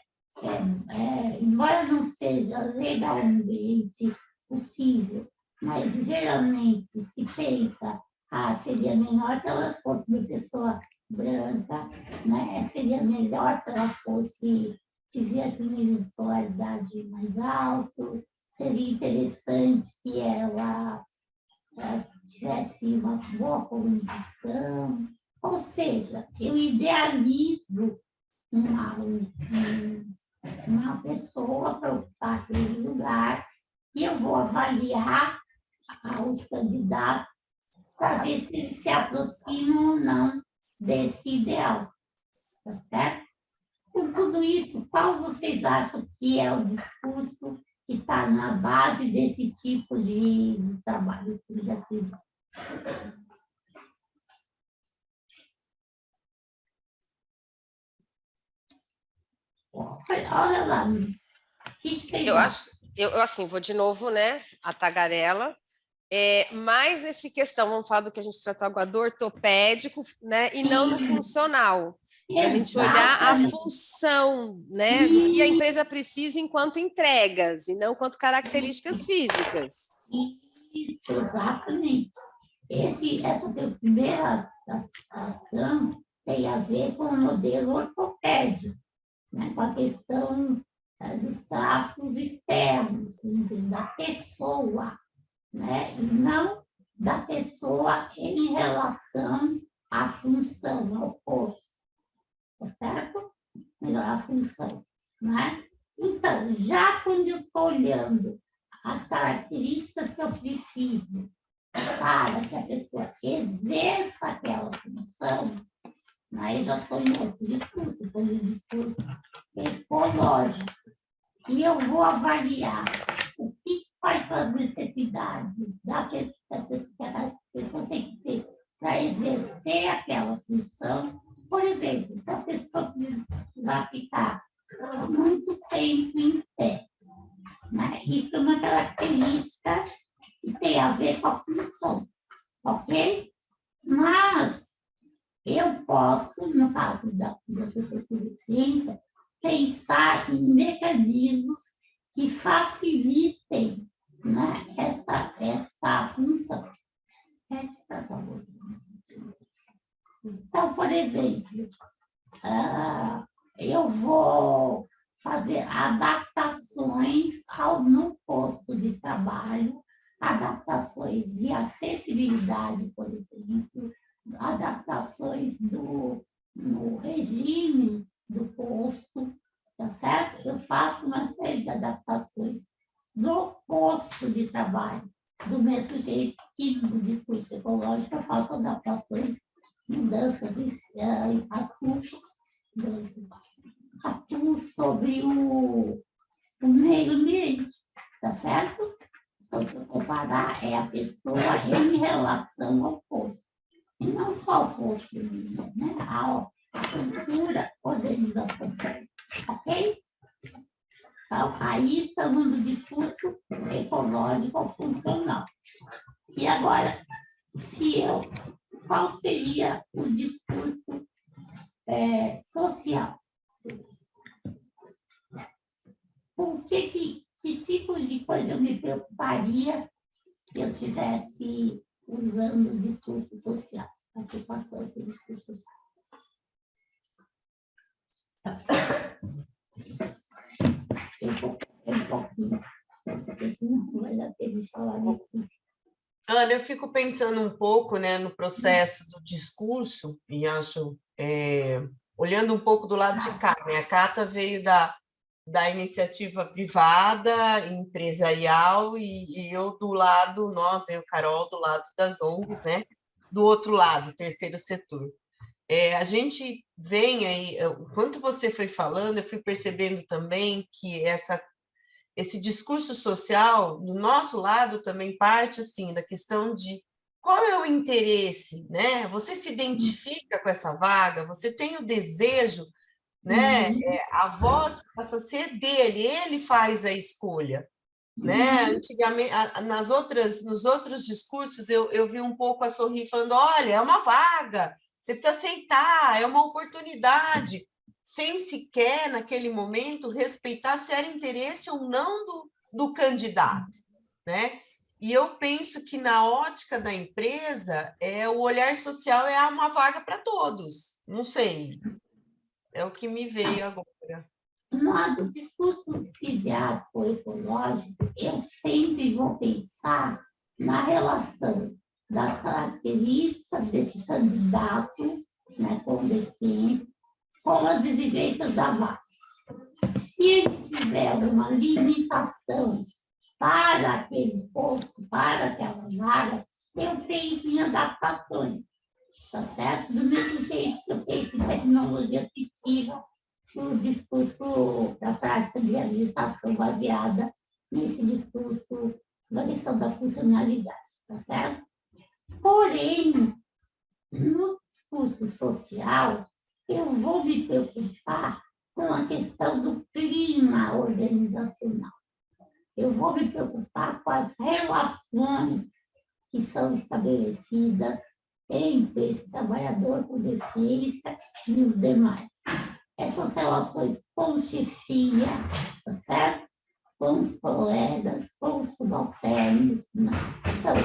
embora não seja legalmente possível, mas geralmente se pensa, seria melhor que ela fosse uma pessoa branca, né? Seria melhor se ela tivesse um nível de escolaridade mais alto, seria interessante que ela tivesse uma boa comunicação, ou seja, eu idealizo uma pessoa para ocupar aquele lugar e eu vou avaliar os candidatos para ver se eles se aproximam ou não desse ideal, tá certo? Com tudo isso, qual vocês acham que é o discurso que está na base desse tipo de trabalho significativo? Olha lá, o que vocês acham? Eu assim, vou de novo, né, a tagarela, mais nesse questão, vamos falar do que a gente tratou agora, do ortopédico, né, e não no funcional. A gente olhar a função, né, do que a empresa precisa enquanto entregas, e não quanto características físicas. Isso, exatamente. Essa primeira ação tem a ver com o modelo ortopédico, né, com a questão dos traços externos, vamos dizer, da pessoa, né? E não da pessoa em relação à função, ao posto, tá certo? Melhor a função, né? Então, já quando eu estou olhando as características que eu preciso para que a pessoa exerça aquela função, aí já estou em outro discurso, estou em discurso ecológico. E eu vou avaliar quais são as necessidades que a pessoa tem que ter para exercer aquela função. Por exemplo, se a pessoa vai ficar muito tempo em pé, né? Isso é uma característica que tem a ver com a função, ok? Mas eu posso, no caso da pessoa com deficiência, pensar em mecanismos que facilitem, né, essa função. Por favor. Então, por exemplo, eu vou fazer adaptações no posto de trabalho, adaptações de acessibilidade, por exemplo, adaptações no regime do posto, tá certo? Eu faço uma série de adaptações no posto de trabalho, do mesmo jeito que no discurso ecológico eu faço adaptações, mudanças, atuo sobre o meio ambiente, tá certo? Então, se eu comparar, é a pessoa em relação ao posto. E não só o posto, né? A cultura, organização, ok? Então, aí estamos no discurso econômico funcional. E agora, qual seria o discurso social? Por que tipo de coisa eu me preocuparia se eu estivesse usando o discurso social? A ocupação do discurso social. Um pouquinho, porque senão vai dar tempo de falar assim. Ana, eu fico pensando um pouco, né, no processo do discurso, e acho, olhando um pouco do lado de cá, né, a Cata veio da iniciativa privada, empresarial, e eu do lado, eu e Carol, do lado das ONGs, né, do outro lado, terceiro setor. A gente vem aí, enquanto você foi falando, eu fui percebendo também que esse discurso social, do nosso lado, também parte assim, da questão de qual é o interesse, né? Você se identifica com essa vaga, você tem o desejo, né? A voz passa a ser dele, ele faz a escolha, né? Antigamente, nos outros discursos, eu vi um pouco a Sorri falando, olha, é uma vaga, você precisa aceitar, é uma oportunidade, sem sequer, naquele momento, respeitar se era interesse ou não do candidato, né? E eu penso que, na ótica da empresa, o olhar social é uma vaga para todos, não sei, é o que me veio agora. No discurso fisiátrico ecológico, eu sempre vou pensar na relação das características desse candidato, né, com deficiência, com as exigências da vaga. Se ele tiver uma limitação para aquele posto, para aquela vaga, eu penso em adaptações, tá certo? Do mesmo jeito que eu penso em tecnologia assistiva, no discurso da prática de reabilitação baseada nesse discurso da questão da funcionalidade, tá certo? Porém, no discurso social, eu vou me preocupar com a questão do clima organizacional. Eu vou me preocupar com as relações que são estabelecidas entre esse trabalhador com deficiência e os demais. Essas relações com chefia, tá certo? Com os colegas, com os subalternos. Então,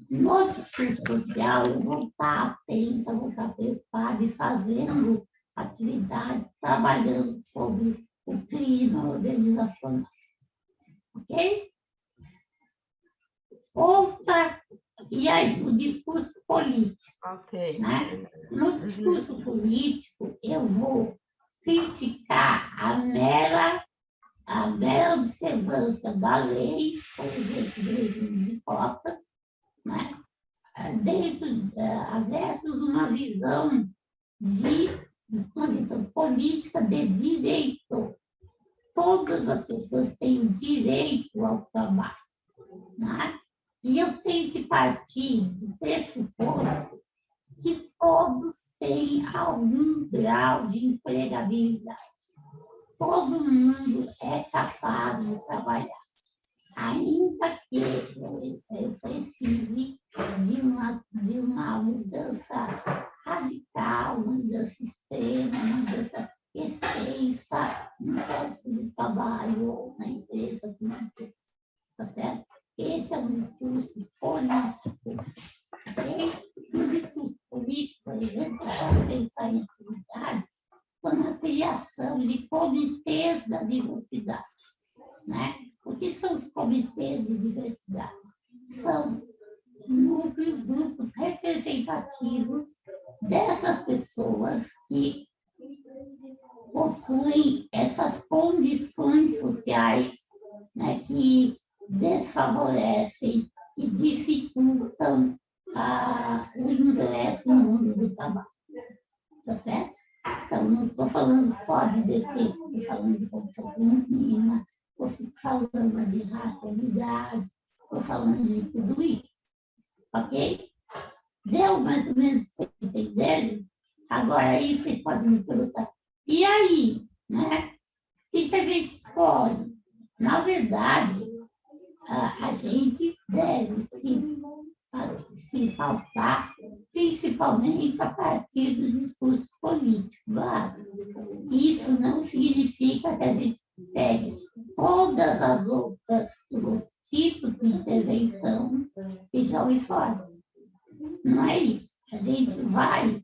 no discurso social, eu vou estar atenta, vou estar preocupada e fazendo atividades, trabalhando sobre o clima organizacional. Ok? Outra, e aí, o discurso político. Ok. Né? No discurso político, eu vou criticar a mera observância da lei, por exemplo, do regime de cotas, né? Dentro, versus uma visão política de direito. Todas as pessoas têm o direito ao trabalho, né? E eu tenho que partir do pressuposto que todos têm algum grau de empregabilidade. Todo mundo é capaz de trabalhar, ainda que eu precise de uma mudança radical, uma mudança extrema, uma mudança extensa no posto de trabalho ou na empresa. Tá certo? Esse é um discurso político. No discurso político, por exemplo, pode pensar em atividades como a criação de comitês da diversidade. Né? O que são os comitês de diversidade? São núcleos, grupos representativos dessas pessoas que possuem essas condições sociais, né, que desfavorecem, que dificultam o ingresso no mundo do trabalho. Tá certo? Então, não estou falando só de defeitos, estou falando de condição feminina, estou falando de racialidade, estou falando de tudo isso. Ok? Deu mais ou menos para vocês entenderem? Agora aí vocês podem me perguntar, e aí? Né? O que a gente escolhe? Na verdade, a gente deve se pautar principalmente a partir do discurso político. Mas isso não significa que a gente pegue todas as outros tipos de intervenção que já o fora. Não é isso. A gente vai,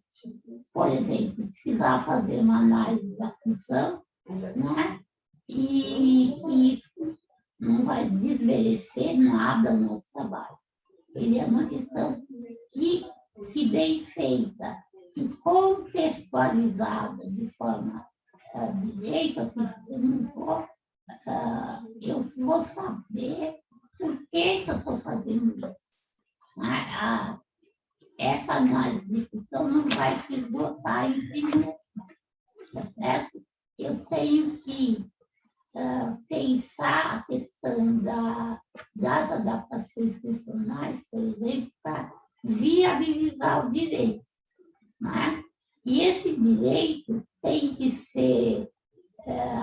por exemplo, precisar fazer uma análise da função, né? E isso não vai desmerecer nada o nosso trabalho. Ele é uma questão que, se bem feita e contextualizada de forma direita, assim, eu vou saber por que eu estou fazendo isso. Essa análise de função não vai se esgotar em si mesma, tá certo? Eu tenho que pensar a questão das adaptações funcionais, por exemplo, para viabilizar o direito. Né? E esse direito tem que ser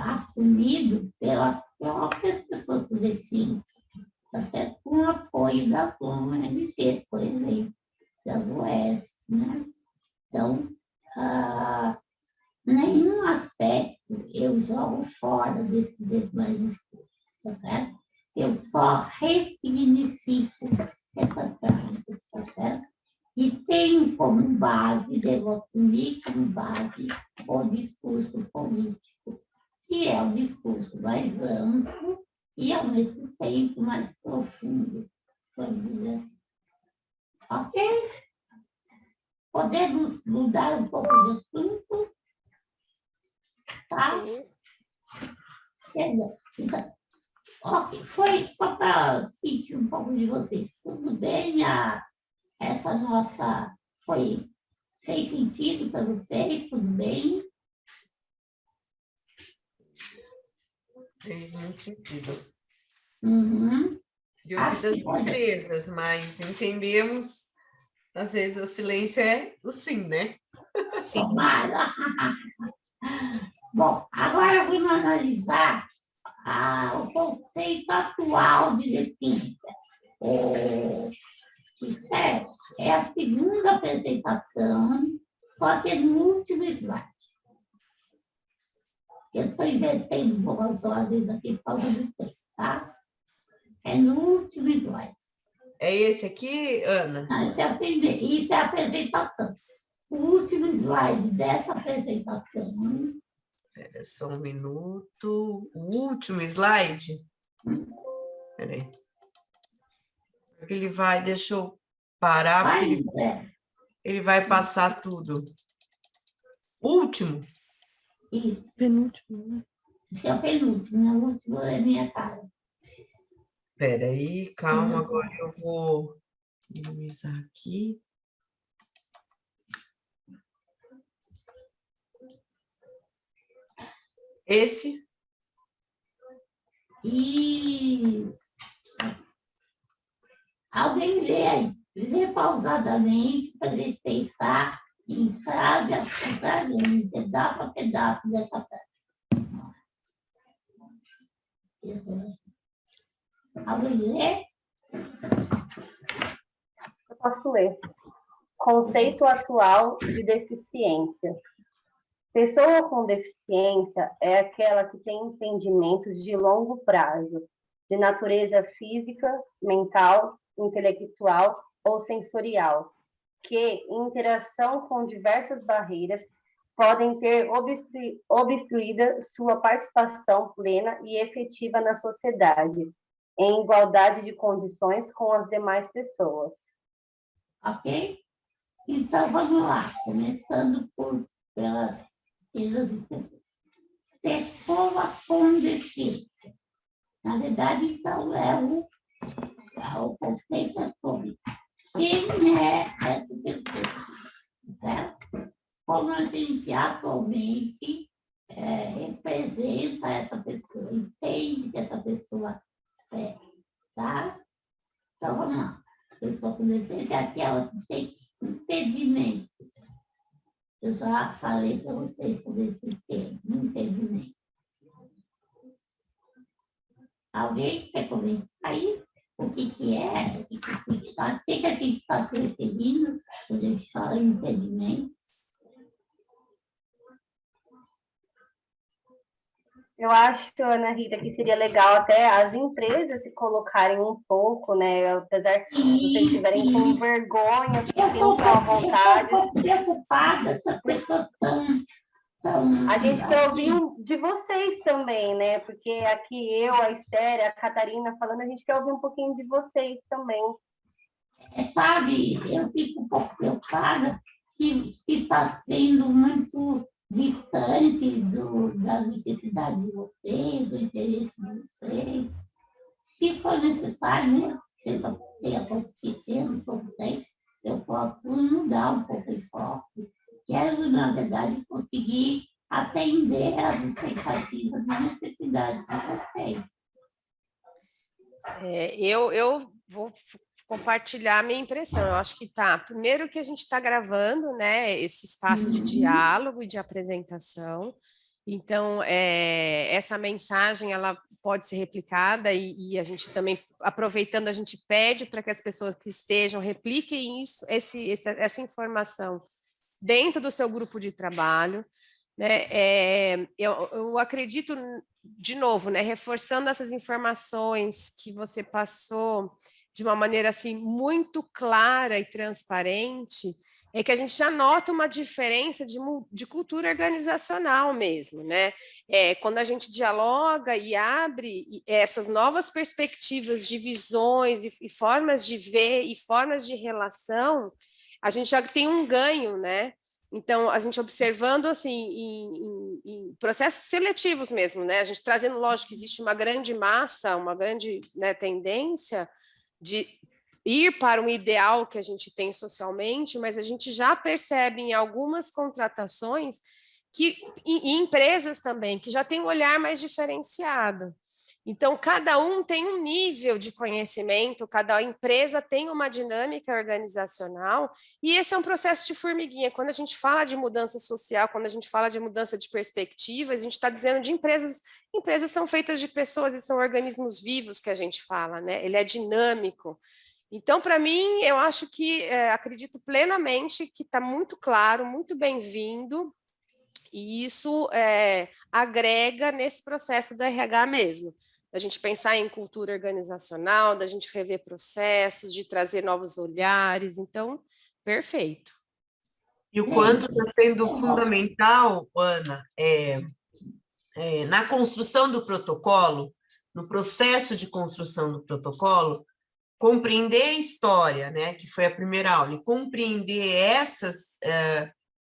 assumido pelas próprias pessoas com deficiência, tá certo? Com o apoio das ONGs, por exemplo, das OS. Né? Então, nenhum aspecto eu jogo fora desse mais discurso, tá certo? Eu só ressignifico essas práticas, tá certo? E tenho como base, devo assumir como base o discurso político, que é o discurso mais amplo e, ao mesmo tempo, mais profundo, vamos dizer assim. Ok? Podemos mudar um pouco de assunto? Tá? Então, ok, foi só para sentir um pouco de vocês. Tudo bem? Essa nossa fez sentido para vocês? Tudo bem? Fez muito sentido. Uhum. De ouvidas surpresas, mas entendemos, às vezes o silêncio é o sim, né? Bom, agora vamos analisar o conceito atual de deficiência. É a segunda apresentação, só que no último slide. Eu estou invertendo um pouco as ordens aqui por causa do tempo, tá? É no último slide. É esse aqui, Ana? Não, esse é o primeiro, isso é a apresentação. O último slide dessa apresentação Espera só um minuto. O último slide. Espera aí. Porque ele vai, deixa eu parar, porque ele vai passar tudo. Último? Isso. Penúltimo, né? Esse é o penúltimo, o último é minha cara. Espera aí, calma, agora eu vou minimizar aqui. Esse? Isso. Alguém lê aí, lê pausadamente para a gente pensar em frase a frase, em pedaço a pedaço dessa frase. Alguém lê? Eu posso ler. Conceito atual de deficiência. Pessoa com deficiência é aquela que tem entendimentos de longo prazo, de natureza física, mental, intelectual ou sensorial, que, em interação com diversas barreiras, podem ter obstruída sua participação plena e efetiva na sociedade, em igualdade de condições com as demais pessoas. Ok? Então, vamos lá, começando pelas pessoa com deficiência. Na verdade, então, o conceito é sobre quem é essa pessoa, certo? Como a gente atualmente representa essa pessoa, entende que essa pessoa é, tá? Então, vamos lá. A pessoa com deficiência é aquela que tem impedimentos. Eu já falei para vocês sobre esse termo, impedimento. Alguém quer comentar aí o que é, o que a gente está se referindo quando a gente fala em impedimento? Eu acho, Ana Rita, que seria legal até as empresas se colocarem um pouco, né? Apesar de vocês estiverem com vergonha, sintam à vontade. Eu estou preocupada com as pessoas tão... A gente quer ouvir de vocês também, né? Porque aqui eu, a Esther, a Catarina falando, a gente quer ouvir um pouquinho de vocês também. Sabe, eu fico um pouco preocupada se está sendo muito distante da necessidade de vocês, do interesse de vocês. Se for necessário, né, se eu tenha pouco tempo, eu posso mudar um pouco o foco. Quero, na verdade, conseguir atender às expectativas e necessidades de vocês. Eu vou compartilhar a minha impressão. Eu acho que primeiro que a gente está gravando, né, esse espaço de diálogo e de apresentação. Então, essa mensagem ela pode ser replicada e a gente também, aproveitando, a gente pede para que as pessoas que estejam repliquem essa informação dentro do seu grupo de trabalho. Né? Eu acredito, de novo, né, reforçando essas informações que você passou de uma maneira assim muito clara e transparente, é que a gente já nota uma diferença de cultura organizacional mesmo, né? Quando a gente dialoga e abre essas novas perspectivas de visões e formas de ver e formas de relação, a gente já tem um ganho, né? Então, a gente observando assim em processos seletivos mesmo, né? A gente trazendo, lógico, que existe uma grande massa, uma grande, né, tendência de ir para um ideal que a gente tem socialmente, mas a gente já percebe em algumas contratações que e empresas também que já têm um olhar mais diferenciado. Então, cada um tem um nível de conhecimento, cada empresa tem uma dinâmica organizacional, e esse é um processo de formiguinha. Quando a gente fala de mudança social, quando a gente fala de mudança de perspectivas, a gente está dizendo de empresas. Empresas são feitas de pessoas e são organismos vivos que a gente fala, né? Ele é dinâmico. Então, para mim, eu acho que, acredito plenamente que está muito claro, muito bem-vindo, e isso agrega nesse processo do RH mesmo. Da gente pensar em cultura organizacional, da gente rever processos, de trazer novos olhares. Então, perfeito. E o quanto está sendo fundamental, Ana, na construção do protocolo, no processo de construção do protocolo, compreender a história, né, que foi a primeira aula, e compreender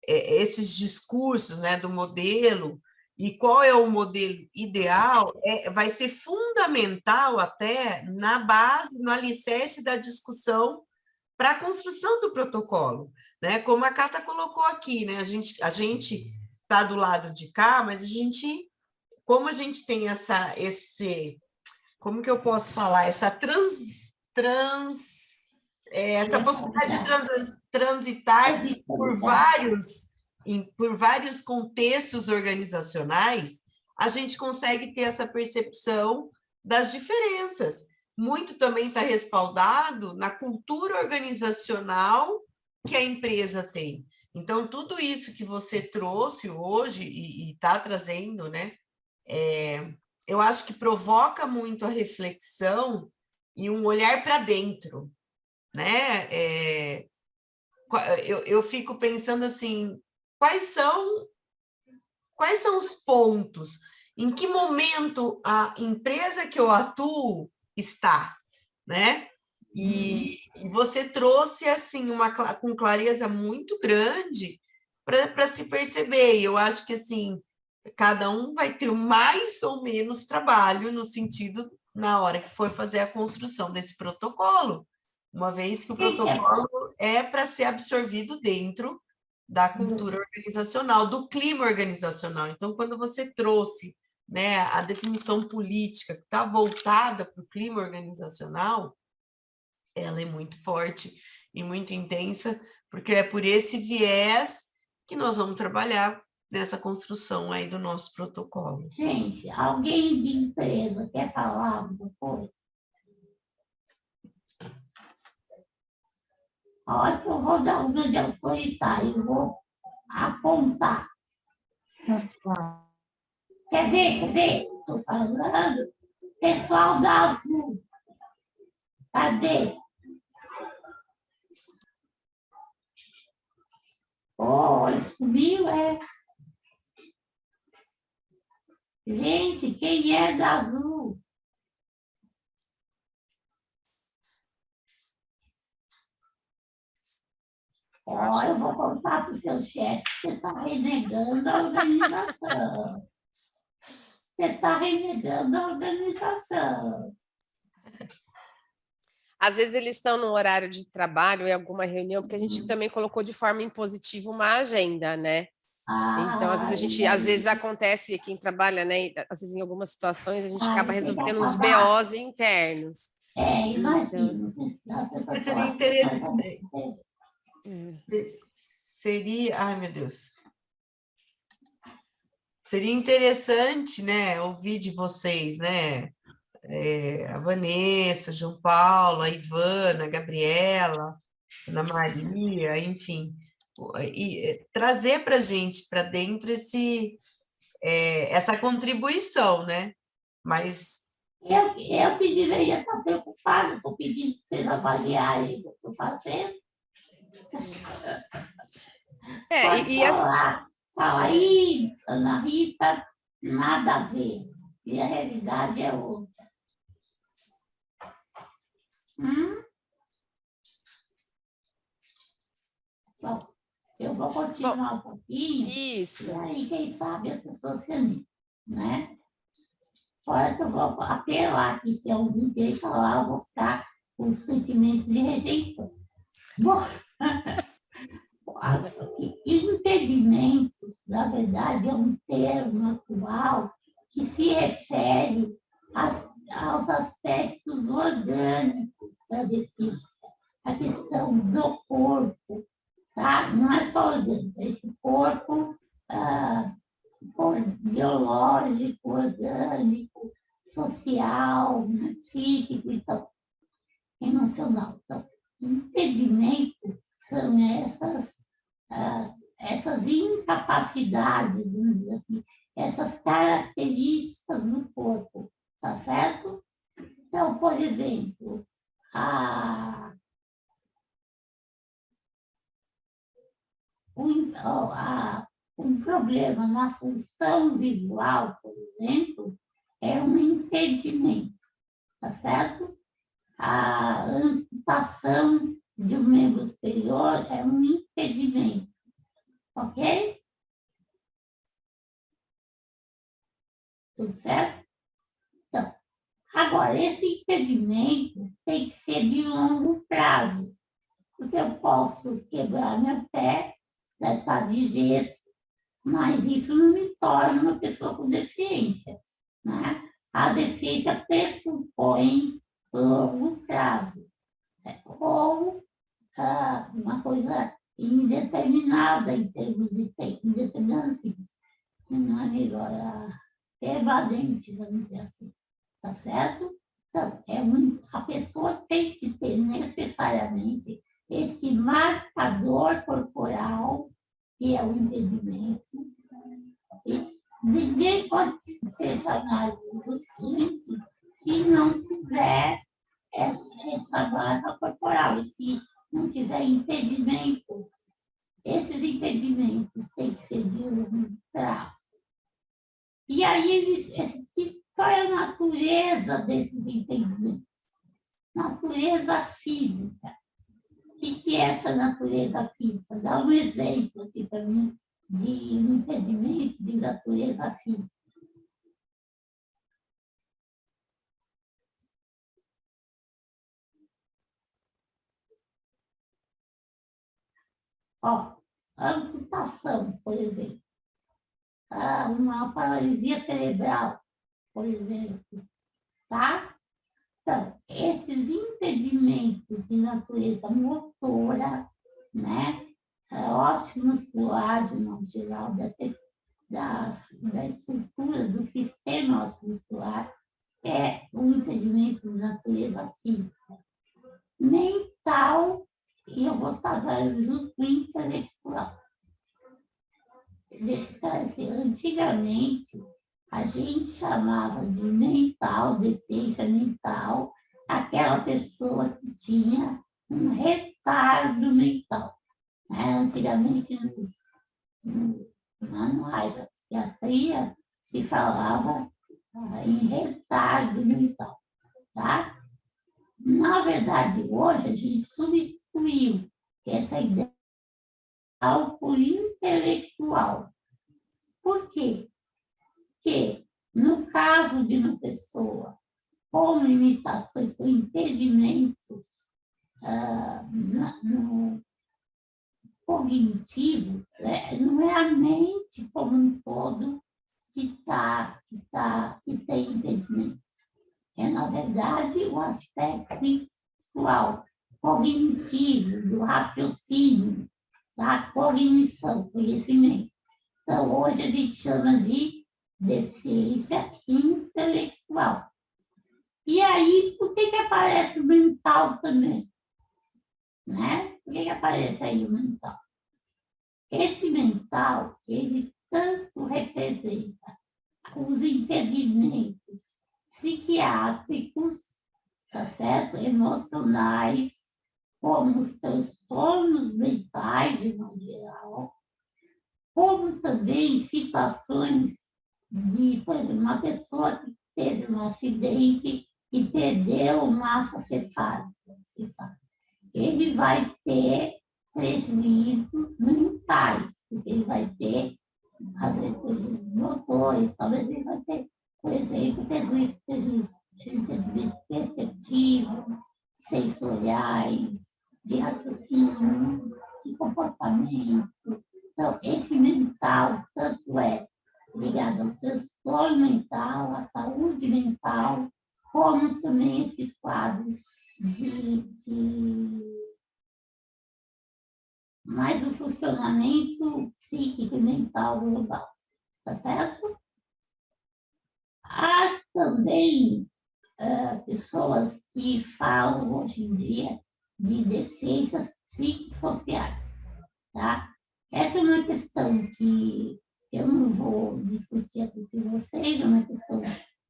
esses discursos, né, do modelo, e qual é o modelo ideal, vai ser fundamental até na base, no alicerce da discussão para a construção do protocolo, né? Como a Cata colocou aqui, né? A gente está do lado de cá, mas como a gente tem como que eu posso falar? Essa possibilidade de transitar por vários contextos organizacionais, a gente consegue ter essa percepção das diferenças. Muito também está respaldado na cultura organizacional que a empresa tem. Então, tudo isso que você trouxe hoje e está trazendo, né, eu acho que provoca muito a reflexão e um olhar para dentro, né? Eu fico pensando assim, quais são os pontos, em que momento a empresa que eu atuo está, né? E você trouxe assim com clareza muito grande para se perceber. E eu acho que assim cada um vai ter mais ou menos trabalho no sentido na hora que for fazer a construção desse protocolo, uma vez que o protocolo é para ser absorvido dentro da cultura organizacional, do clima organizacional. Então, quando você trouxe, né, a definição política que está voltada para o clima organizacional, ela é muito forte e muito intensa, porque é por esse viés que nós vamos trabalhar nessa construção aí do nosso protocolo. Gente, alguém de empresa quer falar alguma coisa? A hora que eu vou dar uma de autoritário, eu vou apontar. Quer ver? Estou falando. Pessoal da Azul. Cadê? Sumiu, Gente, quem é da Azul? Eu vou contar para o seu chefe que você está renegando a organização. Você está renegando a organização. Às vezes eles estão no horário de trabalho, em alguma reunião, porque a gente também colocou de forma impositiva uma agenda, né? Então, às vezes acontece, quem trabalha, né? Às vezes em algumas situações a gente acaba resolvendo uns BOs internos. Imagino. Então, seria interessante. Ai, meu Deus. Seria interessante, né, ouvir de vocês, né? A Vanessa, João Paulo, a Ivana, a Gabriela, Ana Maria, enfim, e trazer para a gente, para dentro, essa contribuição, né? Mas... Eu que deveria estar preocupada, estou pedindo que vocês avaliarem o que eu estou fazendo. Fala aí, Ana Rita, nada a ver. E a realidade é outra. Bom, eu vou continuar um pouquinho. Isso. E aí, quem sabe, as pessoas se animam, né? Fora que eu vou apelar aqui, se eu ninguém falar, eu vou ficar com sentimentos de rejeição. Bom, impedimentos, na verdade, é um termo atual que se refere aos aspectos orgânicos da deficiência, a questão do corpo, tá? Não é só orgânico, é esse corpo biológico, orgânico, social, psíquico e emocional. Então, impedimentos são essas incapacidades, vamos dizer assim, essas características do corpo, tá certo? Então, por exemplo, o um problema na função visual, por exemplo, é um impedimento, tá certo? A amputação de um membro superior é um impedimento, ok? Tudo certo? Então, agora, esse impedimento tem que ser de longo prazo, porque eu posso quebrar meu pé, estar de gesso, mas isso não me torna uma pessoa com deficiência, né? A deficiência pressupõe longo prazo, ou uma coisa indeterminada em termos de tempo, indeterminada, assim, não é melhor, permanente, vamos dizer assim, tá certo? Então, a pessoa tem que ter necessariamente esse marcador corporal, que é o impedimento. Ninguém pode ser chamado de deficiente se não tiver essa marca corporal, e se não tiver impedimento. Esses impedimentos têm que ser de longo prazo. E aí, qual é a natureza desses impedimentos? Natureza física. O que é essa natureza física? Dá um exemplo aqui para mim de um impedimento de natureza física. Ó, amputação, por exemplo. Uma paralisia cerebral, por exemplo. Tá? Então, esses impedimentos de natureza motora, né? Ósseo-muscular, de modo geral, da estrutura do sistema ósseo-muscular, é um impedimento de natureza física. Mental, e eu vou trabalhando junto com o intelectual. Deixa eu esclarecer, antigamente, a gente chamava de mental, deficiência mental, aquela pessoa que tinha um retardo mental. Antigamente, no manuais da psiquiatria, se falava em retardo mental. Tá? Na verdade, hoje, a gente substituiu essa ideia por intelectual. Por quê? Porque, no caso de uma pessoa com limitações, com impedimentos no cognitivo, não é a mente como um todo que tem impedimentos. É, na verdade, o aspecto intelectual, cognitivo, do raciocínio, da cognição, conhecimento. Então, hoje a gente chama de deficiência intelectual. E aí, por que aparece o mental também? Né? Por que aparece aí o mental? Esse mental, ele tanto representa os impedimentos psiquiátricos, tá certo? Emocionais, como os transtornos mentais, de modo geral, como também situações de, por exemplo, uma pessoa que teve um acidente e perdeu massa cefálica. Ele vai ter prejuízos mentais, porque ele vai ter, às vezes, prejuízos motores, talvez ele vai ter, por exemplo, prejuízos perceptivos, sensoriais, de raciocínio, de comportamento. Então, esse mental, tanto é ligado ao transtorno mental, à saúde mental, como também esses quadros mais o funcionamento psíquico e mental global, tá certo? Há também pessoas que falam hoje em dia de deficiências psicossociais, tá? Essa é uma questão que eu não vou discutir aqui com vocês, é uma questão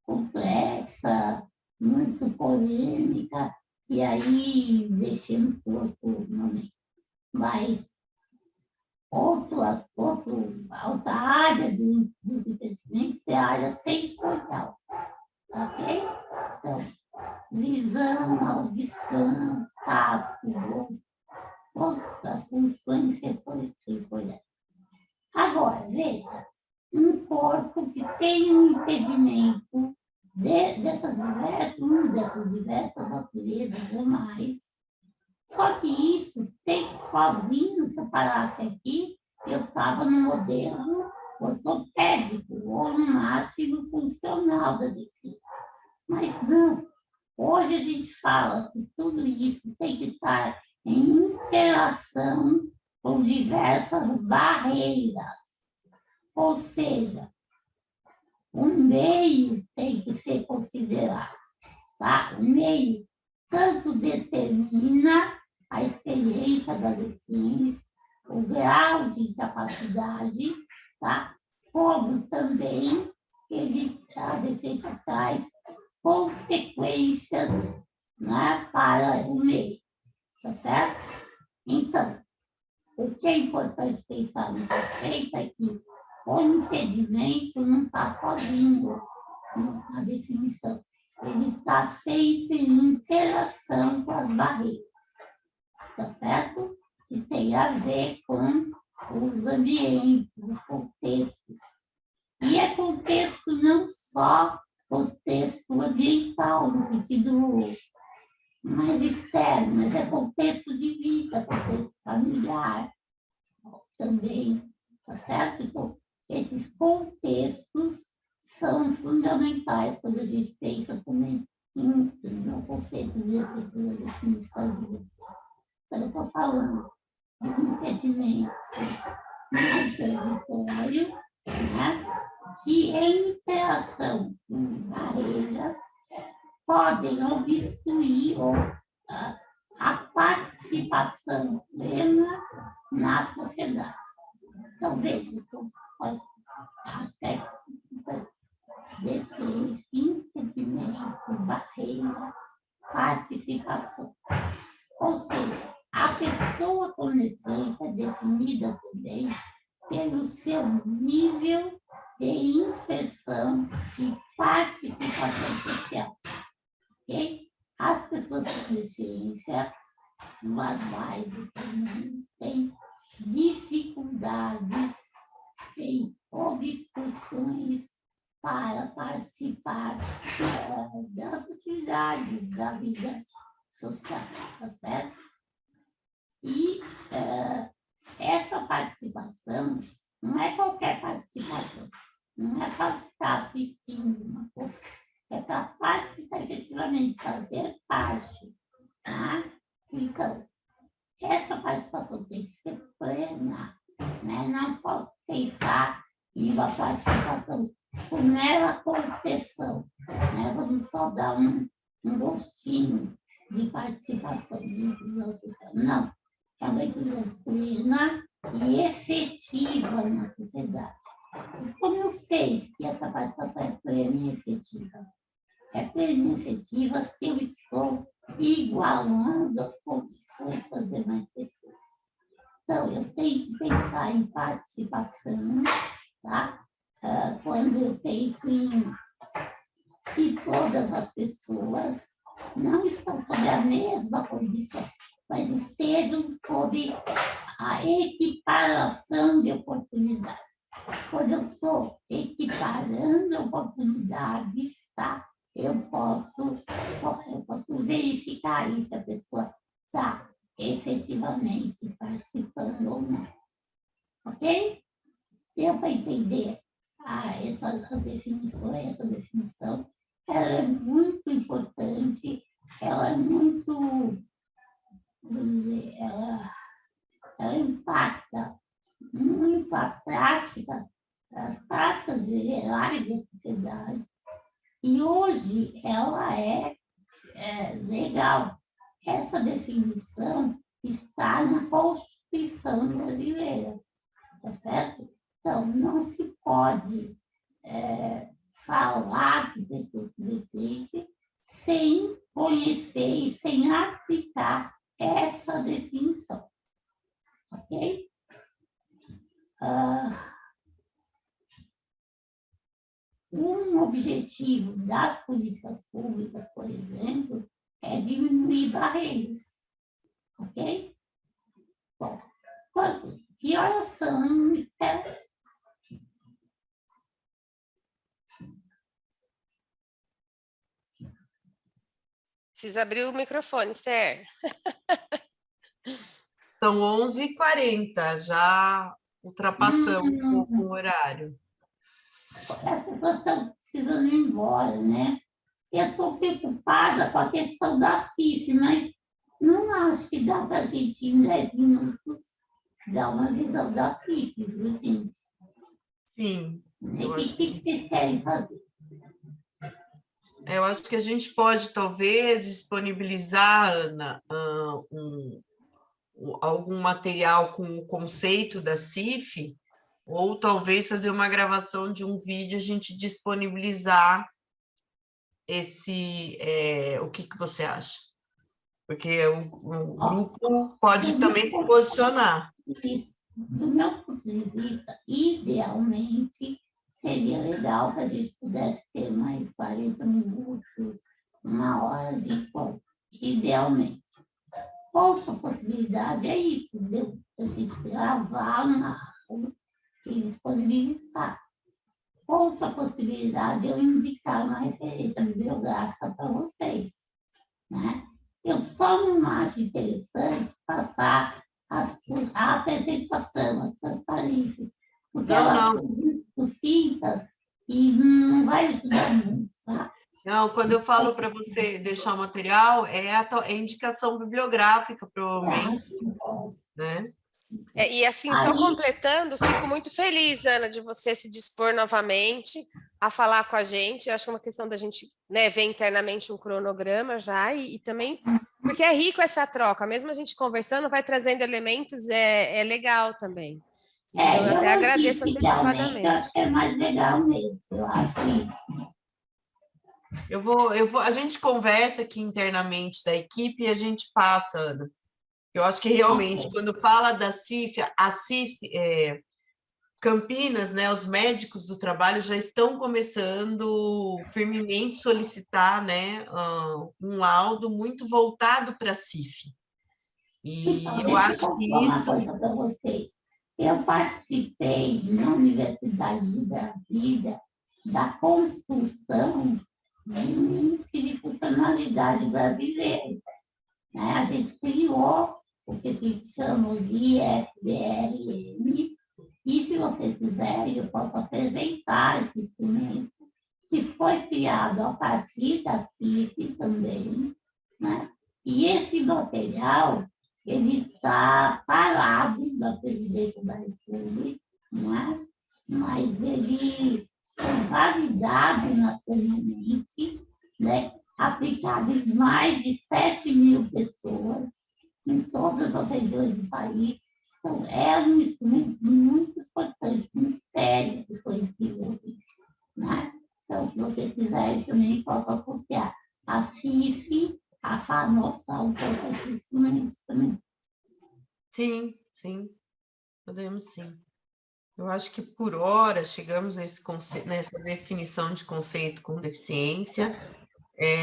complexa, muito polêmica, e aí deixemos por outro momento. Mas outra área dos impedimentos é a área sensorial, ok? Então, visão, audição, tato, todas as funções sensoriais. Agora, veja, um corpo que tem um impedimento dessas diversas naturezas ou mais, só que isso tem sozinho, se eu parasse aqui, eu estava no modelo ortopédico, ou no máximo funcional da deficiência. Mas não, hoje a gente fala que tudo isso tem que estar em interação com diversas barreiras. Ou seja, o meio tem que ser considerado. Tá? O meio tanto determina a experiência da deficiência, o grau de incapacidade, tá? Como também a deficiência traz consequências, né, para o meio. Tá certo? Então, o que é importante pensar no conceito é que o impedimento não está sozinho na definição. Ele está sempre em interação com as barreiras. Tá certo? Que tem a ver com os ambientes, os contextos. E é contexto não só contexto ambiental, no sentido mais externo, mas é contexto de vida, contexto familiar também, tá certo? Então, esses contextos são fundamentais quando a gente pensa também no conceito de definição de você. Então, eu estou falando de um impedimento no território, né, que em interação com barreiras podem obstruir a participação plena na sociedade. Então, veja, aspectos desse impedimento, barreira, participação. Ou seja, a pessoa com deficiência é definida também pelo seu nível de inserção e participação social. Okay? As pessoas com deficiência, umas mais do que menos, têm dificuldades, têm obstruções para participar das atividades da vida social, tá certo? E essa participação não é qualquer participação, não é para ficar assistindo uma coisa, é para participar efetivamente, fazer parte. Tá? Então, essa participação tem que ser plena, né? Não posso pensar em uma participação com mera concessão, né? Vamos só dar um gostinho de participação, de inclusão social. Não, é uma inclusão plena e efetiva na sociedade. E como eu sei que essa participação é plena e efetiva? É plena e efetiva se eu estou igualando as condições das demais pessoas. Então, eu tenho que pensar em participação, tá? Quando eu penso em se todas as pessoas não estão sob a mesma condição, mas estejam sob a equiparação de oportunidades. Quando eu estou equiparando oportunidades, tá? Eu posso verificar se a pessoa está efetivamente participando ou não. Ok? Deu para entender essa definição? Ela é muito importante, ela é muito, vamos dizer, ela impacta muito a prática, as práticas gerais da sociedade. E hoje ela é legal. Essa definição está na Constituição brasileira, tá certo? Então, não se pode falar de pessoas com deficiência sem conhecer e sem aplicar essa definição, ok? Um objetivo das polícias públicas, por exemplo, é diminuir barreiras, ok? Bom, que horas são, Esther? Precisa abrir o microfone, Esther. São 11h40, já ultrapassamos um pouco o horário. As pessoas estão precisando ir embora, né? Eu estou preocupada com a questão da CIF, mas não acho que dá para a gente, em 10 minutos, dar uma visão da CIF, viu, gente? Sim. O que vocês querem fazer? Eu acho que a gente pode, talvez, disponibilizar, Ana, algum material com o conceito da CIF, ou talvez fazer uma gravação de um vídeo, a gente disponibilizar o que você acha? Porque o grupo pode também se posicionar. Do meu ponto de vista, idealmente, seria legal que a gente pudesse ter mais 40 minutos, 1 hora de encontro, idealmente. Outra possibilidade é isso, de a gente gravar uma aula e disponibilizar. Outra possibilidade é eu indicar uma referência bibliográfica para vocês, né? Eu só não acho interessante passar a apresentação, as transparências, porque elas são muito sucintas e não vai ajudar muito, sabe? Não, quando eu falo para você deixar o material, é a indicação bibliográfica, provavelmente, né? E assim, só completando, fico muito feliz, Ana, de você se dispor novamente a falar com a gente. Eu acho que é uma questão da gente, né, ver internamente um cronograma já e também, porque é rico essa troca, mesmo a gente conversando, vai trazendo elementos, é legal também. Então, eu até agradeço antecipadamente. Acho que é mais legal mesmo, eu acho. A gente conversa aqui internamente da equipe e a gente passa, Ana. Eu acho que realmente, quando fala da CIF, a CIF Campinas, né, os médicos do trabalho já estão começando firmemente solicitar, né, um laudo muito voltado para a CIF. E eu acho que isso... Uma coisa para vocês. Eu participei na Universidade de Brasília da construção de um índice de funcionalidade brasileira. Né? A gente criou o que se chama de IFBRM, e se vocês quiserem, eu posso apresentar esse instrumento, que foi criado a partir da CIF também, né? E esse material, ele está parado da Presidência da República, não é? Mas ele foi validado nacionalmente, né? Aplicado em mais de 7.000 pessoas, em todas as regiões do país. Então, é um instrumento muito importante, muito sério que foi desenvolvido, né? Então, se vocês quiserem, também posso associar a CIF, a FANOSSA, um pouco esses instrumentos também. Sim, sim, podemos sim. Eu acho que, por hora, chegamos nessa definição de conceito com deficiência.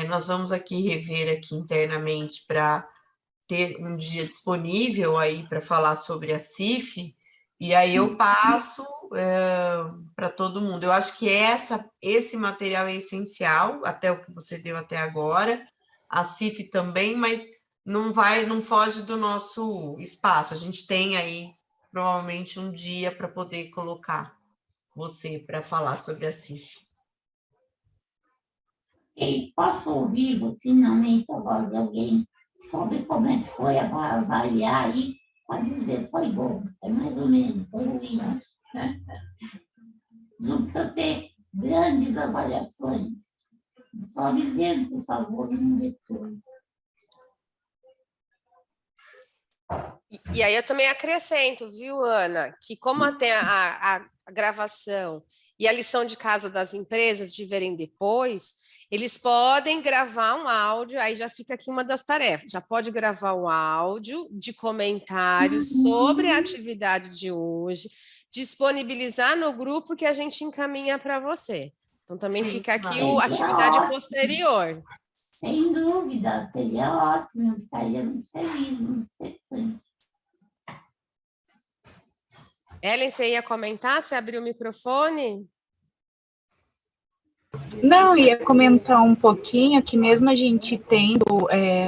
Nós vamos aqui rever aqui internamente para ter um dia disponível aí para falar sobre a CIF, e aí eu passo para todo mundo. Eu acho que esse material é essencial, até o que você deu até agora, a CIF também, mas não foge do nosso espaço. A gente tem aí, provavelmente, um dia para poder colocar você para falar sobre a CIF. E posso ouvir finalmente a voz de alguém sobre como é que foi avaliar aí? Pode dizer, foi bom, é mais ou menos, foi ruim. Não precisa ter grandes avaliações. Só dizendo, por favor, no retorno. E aí eu também acrescento, viu, Ana, que como tem a gravação e a lição de casa das empresas de verem depois, eles podem gravar um áudio, aí já fica aqui uma das tarefas, já pode gravar um áudio de comentários sobre a atividade de hoje, disponibilizar no grupo que a gente encaminha para você. Então, também Sim, fica aqui claro. a atividade posterior. Sem dúvida, seria ótimo, eu ficaria muito feliz, muito interessante. Ellen, você ia comentar? Você abriu o microfone? Não, ia comentar um pouquinho que mesmo a gente tendo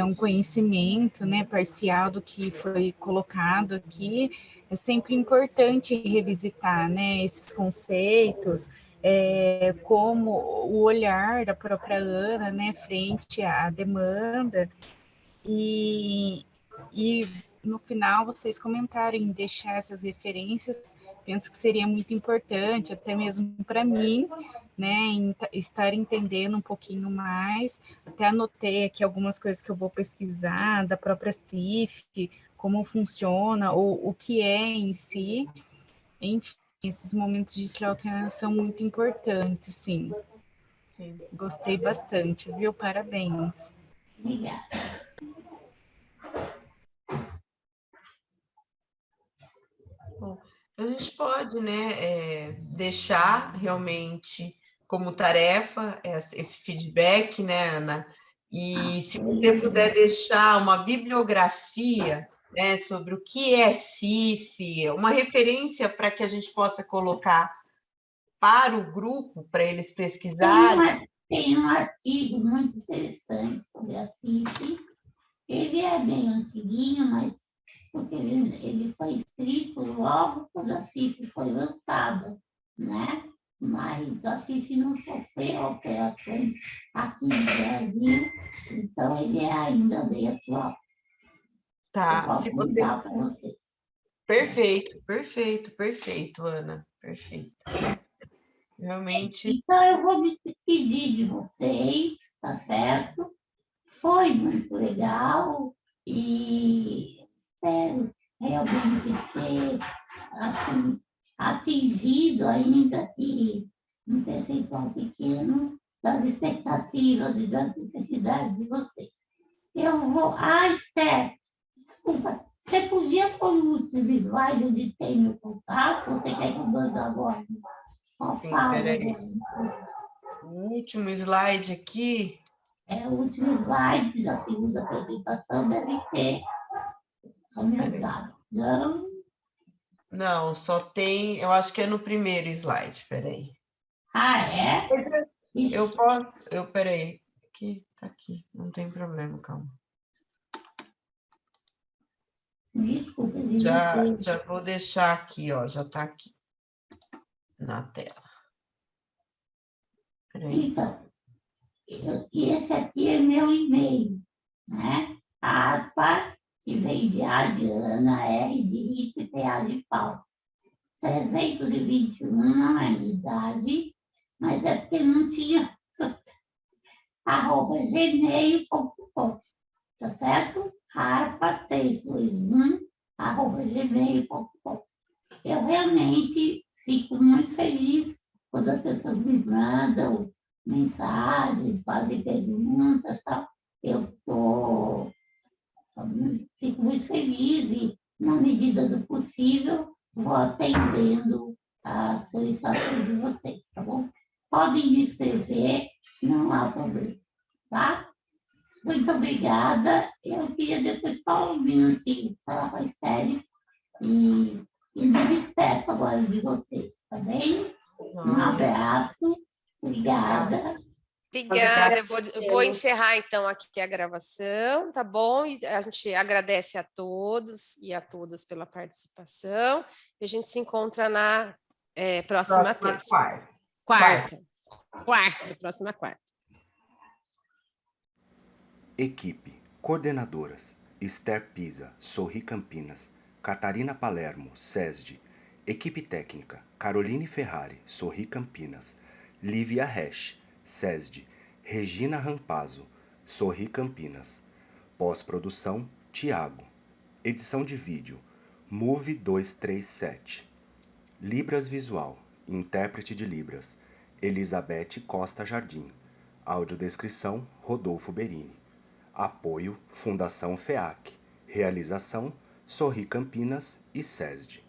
um conhecimento, né, parcial do que foi colocado aqui, é sempre importante revisitar, né, esses conceitos, como o olhar da própria Ana, né, frente à demanda, e no final vocês comentarem, deixar essas referências, penso que seria muito importante, até mesmo para mim, né, estar entendendo um pouquinho mais. Até anotei aqui algumas coisas que eu vou pesquisar, da própria CIF, como funciona, ou o que é em si. Enfim, esses momentos de troca são muito importantes, sim. Sim. Gostei bastante, viu? Parabéns. Obrigada. Bom, a gente pode, né, deixar realmente como tarefa esse feedback, né, Ana? E se você puder deixar uma bibliografia, né, sobre o que é CIF, uma referência para que a gente possa colocar para o grupo, para eles pesquisarem. Tem um artigo muito interessante sobre a CIF. Ele é bem antiguinho, mas porque ele foi escrito logo quando a CIF foi lançada, né? Mas a CIF não sofreu alterações aqui no Brasil, então ele é ainda bem atual. Tá, Eu posso se você... contar para vocês. Perfeito, Ana, perfeito. Realmente... Então, eu vou me despedir de vocês, tá certo? Foi muito legal e espero realmente ter assim, atingido, ainda que um percentual pequeno, das expectativas e das necessidades de vocês. Eu vou... Esther, desculpa, você podia pôr o último slide onde tem meu contato? Ou você quer que eu mande agora? Sim, peraí. O último slide aqui... É o último slide da segunda apresentação, deve ter o meu dado. Não, só tem... Eu acho que é no primeiro slide, peraí. É? Eu posso... Peraí. Aqui, tá aqui. Não tem problema, calma. Desculpa. Já vou deixar aqui, ó. Já tá aqui na tela. Peraí. Então, esse aqui é meu e-mail, né? ARPA, que vem de A de Ana, R de Rita e PA de Paulo. 321 não é minha idade, mas é porque não tinha @gmail.com, tá certo? arpa321@gmail.com. Eu realmente fico muito feliz quando as pessoas me mandam mensagens, fazem perguntas, tal. Fico muito feliz e, na medida do possível, vou atendendo às solicitações de vocês, tá bom? Podem me escrever, não há problema, tá? Muito obrigada. Eu queria depois só um minutinho falar com a Esther e me despeço agora de vocês, tá bem? Um abraço. Obrigada. Obrigada. Eu vou encerrar, então, aqui a gravação, tá bom? E a gente agradece a todos e a todas pela participação. E a gente se encontra na próxima terça. Próxima quarta. Equipe: coordenadoras: Esther Pisa, Sorri Campinas, Catarina Palermo, SESD. Equipe técnica: Caroline Ferrari, Sorri Campinas, Lívia Resch, SESD, Regina Rampazzo, Sorri Campinas. Pós-produção: Tiago. Edição de vídeo: Move 237. Libras Visual, intérprete de Libras, Elizabeth Costa Jardim. Audiodescrição: Rodolfo Berini. Apoio: Fundação FEAC. Realização: Sorri Campinas e SESD.